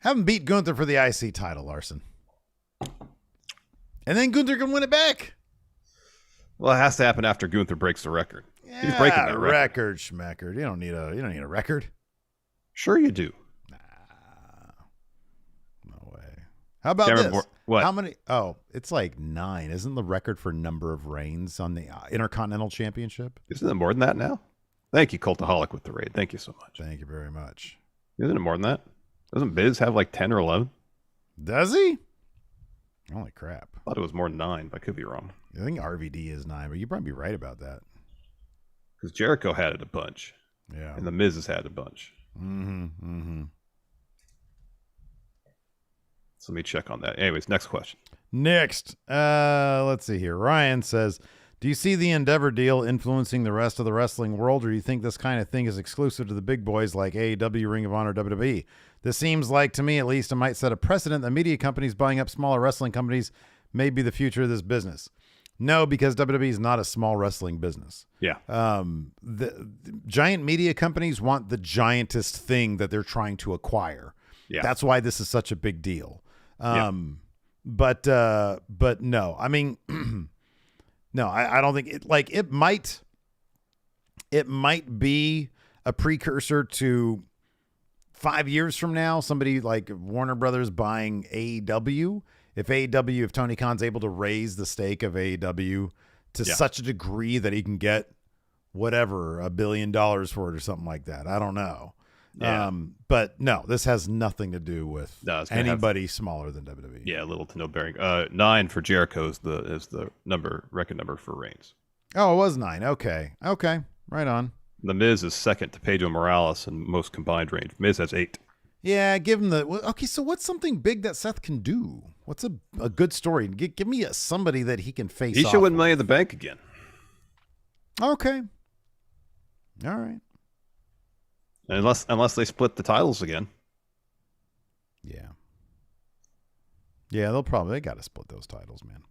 Have him beat Gunther for the IC title, Larson. And then Gunther can win it back. Well, it has to happen after Gunther breaks the record. Yeah, he's breaking that record. Schmeckard. You don't need a record. Sure you do. Nah. No way. How about this? What? How many? Oh, it's like 9. Isn't the record for number of reigns on the Intercontinental Championship? Isn't it more than that now? Thank you, Cultaholic, with the raid. Thank you so much. Thank you very much. Isn't it more than that? Doesn't Biz have like 10 or 11? Does he? Holy crap. I thought it was more than 9, but I could be wrong. I think RVD is 9, but you'd probably be right about that. Because Jericho had it a bunch. Yeah. And the Miz has had a bunch. So let me check on that. Anyways, next question. Next. Let's see here. Ryan says, do you see the Endeavor deal influencing the rest of the wrestling world, or do you think this kind of thing is exclusive to the big boys like AEW, Ring of Honor, WWE? This seems like, to me at least, it might set a precedent that media companies buying up smaller wrestling companies may be the future of this business. No, because WWE is not a small wrestling business. Yeah. The giant media companies want the giantest thing that they're trying to acquire. Yeah. That's why this is such a big deal. But no, I mean, no, I don't think it might be a precursor to 5 years from now, somebody like Warner Brothers buying AEW. If Tony Khan's able to raise the stake of AEW to such a degree that he can get whatever, $1 billion for it or something like that. I don't know. Yeah. But no, this has nothing to do with anybody smaller than WWE. Yeah, little to no bearing. 9 for Jericho is the record number for Reigns. Oh, it was 9. Okay. Right on. The Miz is second to Pedro Morales in most combined range. Miz has 8. Yeah, give him okay, so what's something big that Seth can do? What's a good story? Give me somebody that he can face off. He should win Money in the Bank again. Okay. All right. Unless they split the titles again. Yeah. Yeah, they got to split those titles, man.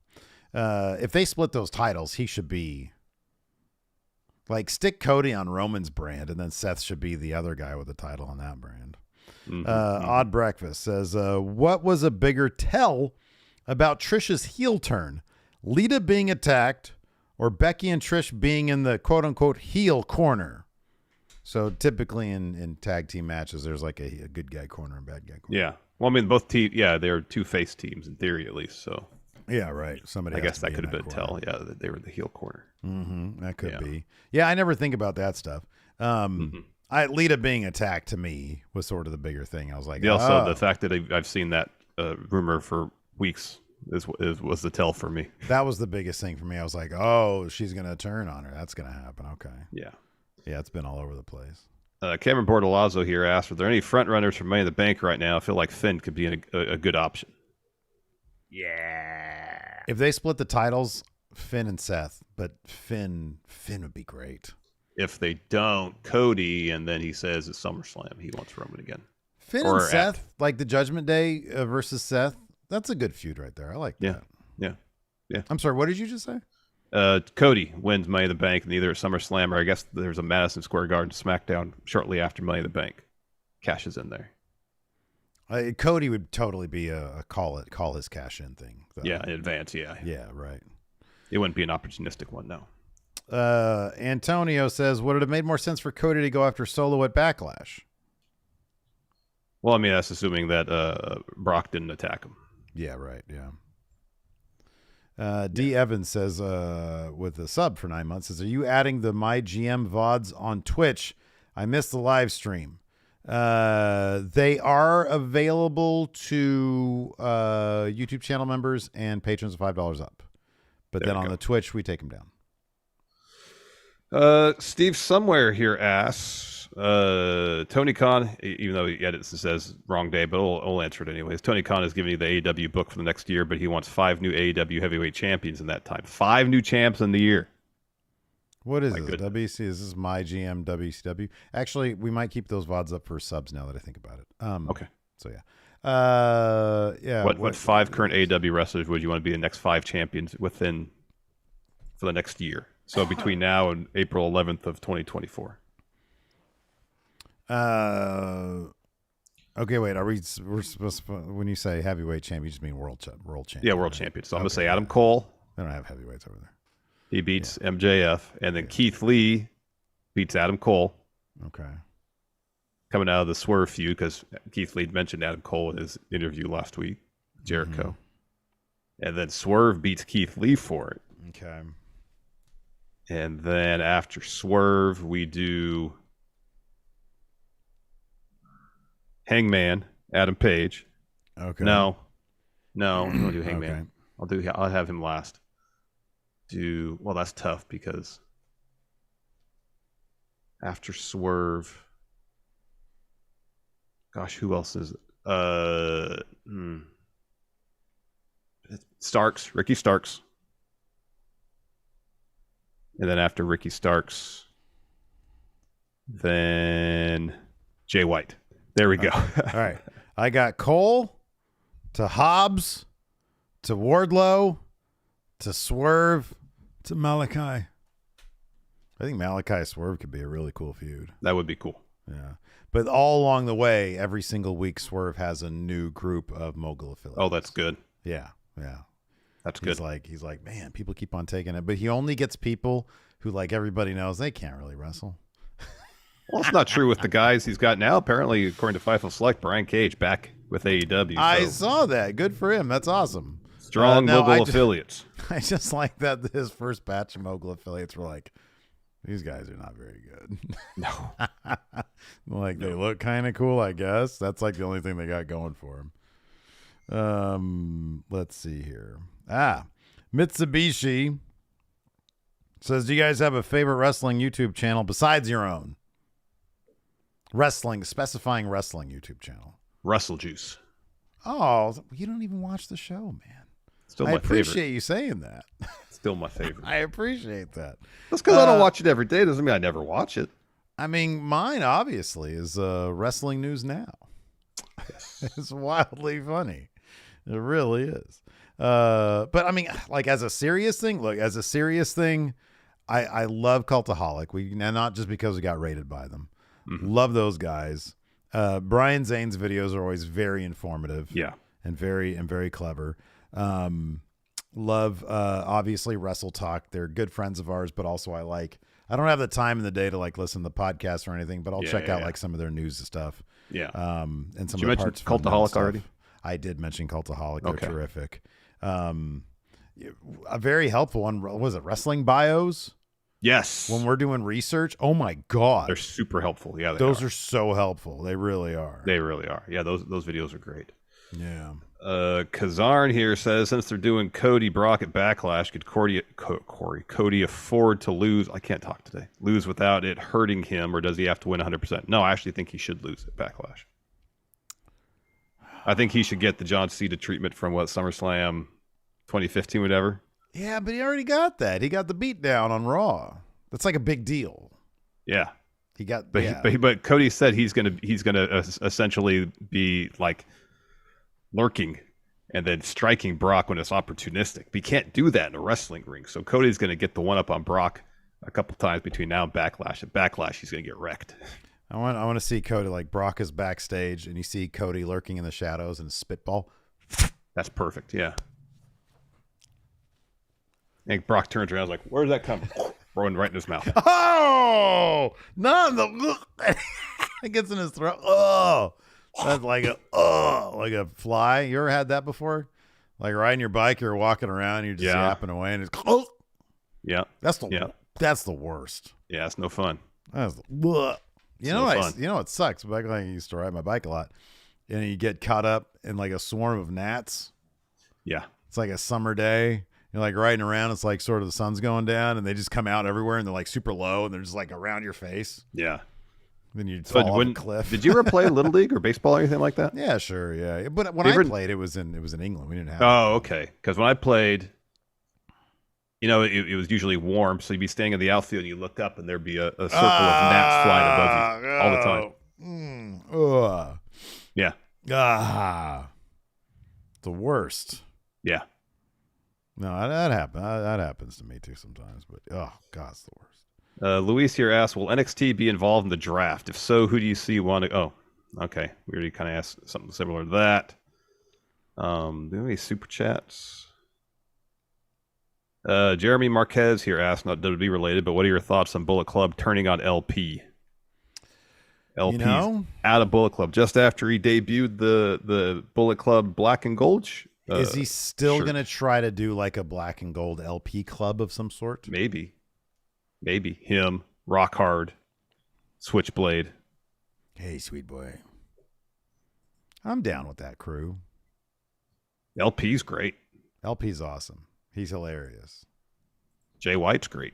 If they split those titles, he should be like stick Cody on Roman's brand, and then Seth should be the other guy with the title on that brand. Odd Breakfast says, what was a bigger tell about Trish's heel turn? Lita being attacked or Becky and Trish being in the quote-unquote heel corner? So typically in tag team matches, there's like a good guy corner and bad guy corner. Yeah. Well, I mean, both teams, they're two face teams in theory, at least. So yeah, right. I guess that could have been a tell. Yeah, that they were the heel corner. That could be. Yeah, I never think about that stuff. Lita being attacked to me was sort of the bigger thing. I was like, also the fact that I've seen that rumor for weeks was the tell for me. That was the biggest thing for me. I was like, oh, she's gonna turn on her. That's gonna happen. Okay. Yeah. Yeah, it's been all over the place. Cameron Bortolazzo here asked, are there any front runners for Money in the Bank right now? I feel like Finn could be a good option. Yeah. If they split the titles, Finn and Seth, but Finn would be great. If they don't, Cody, and then he says at SummerSlam he wants Roman again. Finn and Seth, like the Judgment Day versus Seth, that's a good feud right there. I like that. Yeah. I'm sorry, what did you just say? Cody wins Money in the Bank, and either at SummerSlam or I guess there's a Madison Square Garden SmackDown shortly after Money in the Bank. Cashes in there. Cody would totally be a call his cash in thing. Though. Yeah, in advance. Yeah. Yeah, right. It wouldn't be an opportunistic one, no. Antonio says, would it have made more sense for Cody to go after Solo at Backlash? Well, I mean, that's assuming that Brock didn't attack him. Yeah, right. Yeah. D. Evans says, with a sub for 9 months, says, are you adding the My GM VODs on Twitch? I missed the live stream. They are available to YouTube channel members and patrons of $5 up. But then on the Twitch, we take them down. Steve Somewhere here asks, Tony Khan, even though he edits and says wrong day, but I'll answer it anyways. Tony Khan is giving you the AEW book for the next year, but he wants 5 new AEW heavyweight champions in that time. 5 new champs in the year. What is this? WC? Is this My GM WCW? Actually, we might keep those VODs up for subs now that I think about it. Okay. So yeah. Yeah. What 5 current AEW wrestlers would you want to be the next 5 champions for the next year? So between now and April 11th of 2024. Okay, wait. We're supposed to, when you say heavyweight champion, you just mean world champion? Yeah, world champion. So I'm gonna say Adam Cole. They don't have heavyweights over there. He beats MJF, and then Keith Lee beats Adam Cole. Okay. Coming out of the Swerve feud, because Keith Lee mentioned Adam Cole in his interview last week, Jericho. Mm-hmm. And then Swerve beats Keith Lee for it. Okay. And then after Swerve, we do Hangman, Adam Page. Okay. No, we'll do Hangman. Okay. I'll have him last. Well, that's tough because after Swerve, gosh, who else is Starks, Ricky Starks. And then after Ricky Starks, then Jay White. There we go. All right. I got Cole to Hobbs to Wardlow to Swerve to Malachi. I think Malachi Swerve could be a really cool feud. That would be cool. Yeah. But all along the way, every single week, Swerve has a new group of mogul affiliates. Oh, that's good. Yeah. That's good. He's like, man, people keep on taking it. But he only gets people who, like everybody knows, they can't really wrestle. Well, it's not true with the guys he's got now. Apparently, according to Fightful Select, Brian Cage back with AEW. So. I saw that. Good for him. That's awesome. Strong mogul affiliates. I just like that his first batch of mogul affiliates were like, these guys are not very good. No. They look kind of cool, I guess. That's like the only thing they got going for them. Let's see here. Mitsubishi says, do you guys have a favorite wrestling YouTube channel besides your own? Specifying wrestling YouTube channel. Wrestle Juice. Oh, you don't even watch the show, man. Still my favorite. I appreciate you saying that. Still my favorite. I appreciate that. That's because I don't watch it every day. Doesn't mean I never watch it. I mean, mine obviously is Wrestling News Now. Yes. It's wildly funny. It really is. But I mean, like as a serious thing, I love Cultaholic. And not just because we got rated by them. Mm-hmm. Love those guys. Brian Zane's videos are always very informative. Yeah. And very clever. Love obviously Wrestle Talk. They're good friends of ours, but also I don't have the time in the day to like listen to the podcast or anything, but I'll check out like some of their news and stuff. Yeah. And some did of the parts. Cultaholic already? I did mention Cultaholic. They're terrific. A very helpful one. Was it Wrestling Bios? Yes. When we're doing research, oh my God. They're super helpful. Yeah. Those are so helpful. They really are. They really are. Yeah. Those videos are great. Yeah. Kazarn here says, since they're doing Cody Brock at Backlash, could Cody afford to lose? I can't talk today. Lose without it hurting him, or does he have to win 100%? No, I actually think he should lose at Backlash. I think he should get the John Cena treatment from SummerSlam 2015, whatever. Yeah, but he already got that. He got the beatdown on Raw. That's like a big deal. Yeah, he got. But Cody said he's gonna essentially be like lurking and then striking Brock when it's opportunistic. But you can't do that in a wrestling ring. So Cody's going to get the one up on Brock a couple times between now and Backlash. At Backlash, he's going to get wrecked. I want to see Cody, like Brock is backstage and you see Cody lurking in the shadows and spitball. That's perfect. Yeah. And Brock turns around like, where's that coming? Throwing right in his mouth. Oh, no. It gets in his throat. Oh. That's like a fly. You ever had that before? Like riding your bike, you're walking around, you're just yapping away, and it's That's the worst. Yeah, it's no fun. You know it sucks. Back when I used to ride my bike a lot, and you get caught up in like a swarm of gnats. Yeah, it's like a summer day. You're like riding around. It's like sort of the sun's going down, and they just come out everywhere, and they're like super low, and they're just like around your face. Yeah. Then you'd fall off a cliff. Did you ever play Little League or baseball or anything like that? Yeah, sure, yeah. But when I played, it was in England. We didn't have. Oh, okay. Because when I played, it was usually warm, so you'd be staying in the outfield, and you look up, and there'd be a circle of gnats flying above you all the time. Yeah. The worst. Yeah. No, that happens. That happens to me too sometimes. But oh god, it's the worst. Luis here asks, will NXT be involved in the draft? If so, who do you see want to... Oh, okay. We already kind of asked something similar to that. Do we have any super chats? Jeremy Marquez here asks, not WWE related, but what are your thoughts on Bullet Club turning on LP? LP's out of Bullet Club just after he debuted the Bullet Club Black and Gold. Is he still going to try to do like a Black and Gold LP club of some sort? Maybe him, Rock Hard, Switchblade. Hey, sweet boy. I'm down with that crew. LP's great. LP's awesome. He's hilarious. Jay White's great.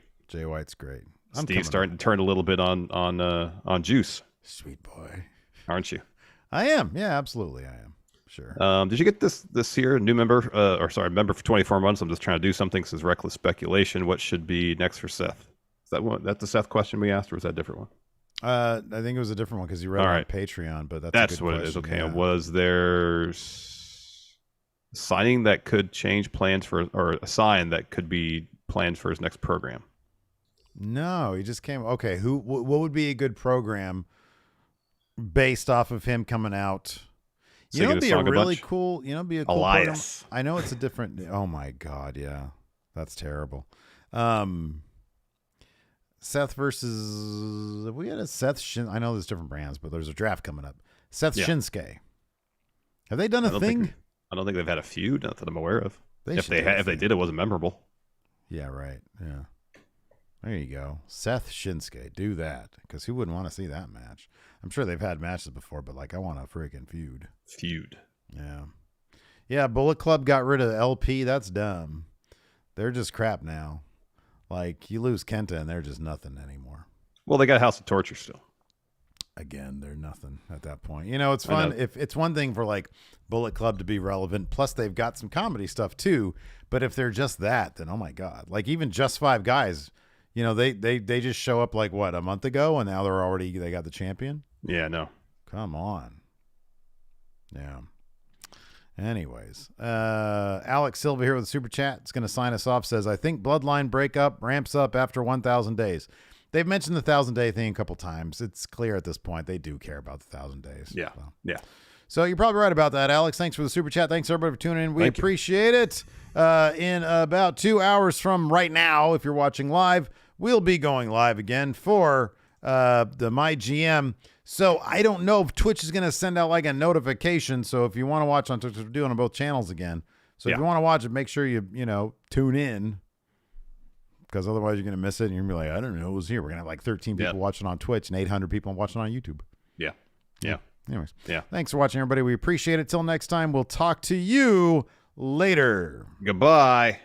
Steve's starting to turn a little bit on Juice. Sweet boy. Aren't you? I am. Yeah, absolutely I am. Sure. Did you get this year, new member, member for 24 months? I'm just trying to do something. Says reckless speculation. What should be next for Seth? That's the Seth question we asked, or was that a different one? I think it was a different one because you read it on Patreon, but that's a good what question. It is. Okay. Yeah. Was there signing that could change plans or a sign that could be planned for his next program? No, he just came. Okay. What would be a good program based off of him coming out? You know, it'd be a really cool. You know, be a cool Elias. Program. I know it's a different. Oh my god, yeah, that's terrible. Seth versus. We had a Seth. I know there's different brands, but there's a draft coming up. Seth Shinsuke. Have they done a thing? I don't think they've had a feud. Not that I'm aware of. If they did, it wasn't memorable. Yeah. Right. Yeah. There you go. Seth Shinsuke. Do that because who wouldn't want to see that match? I'm sure they've had matches before, but like I want a freaking feud. Yeah. Yeah, Bullet Club got rid of the LP. That's dumb. They're just crap now. Like you lose Kenta and they're just nothing anymore. Well, they got House of Torture still. Again, they're nothing at that point. You know, it's fun if it's one thing for like Bullet Club to be relevant. Plus, they've got some comedy stuff too. But if they're just that, then oh my god! Like even Just Five Guys, you know, they just show up like what a month ago, and now they got the champion. Yeah, no. Come on. Yeah. Anyways, Alex Silva here with a super chat. It's going to sign us off. Says, I think Bloodline breakup ramps up after 1,000 days. They've mentioned the 1,000-day thing a couple times. It's clear at this point they do care about the 1,000 days. Yeah. So. Yeah. So you're probably right about that, Alex. Thanks for the super chat. Thanks everybody for tuning in. We appreciate it. In about 2 hours from right now, if you're watching live, we'll be going live again for the My GM. So I don't know if Twitch is going to send out like a notification. So if you want to watch on Twitch, we're doing on both channels again. So if you want to watch it, make sure you tune in, because otherwise you're going to miss it and you're going to be like, I don't know who was here. We're going to have like 13 people watching on Twitch and 800 people watching on YouTube. Yeah. Yeah. Anyways, Yeah. thanks for watching, everybody. We appreciate it. Till next time, we'll talk to you later. Goodbye.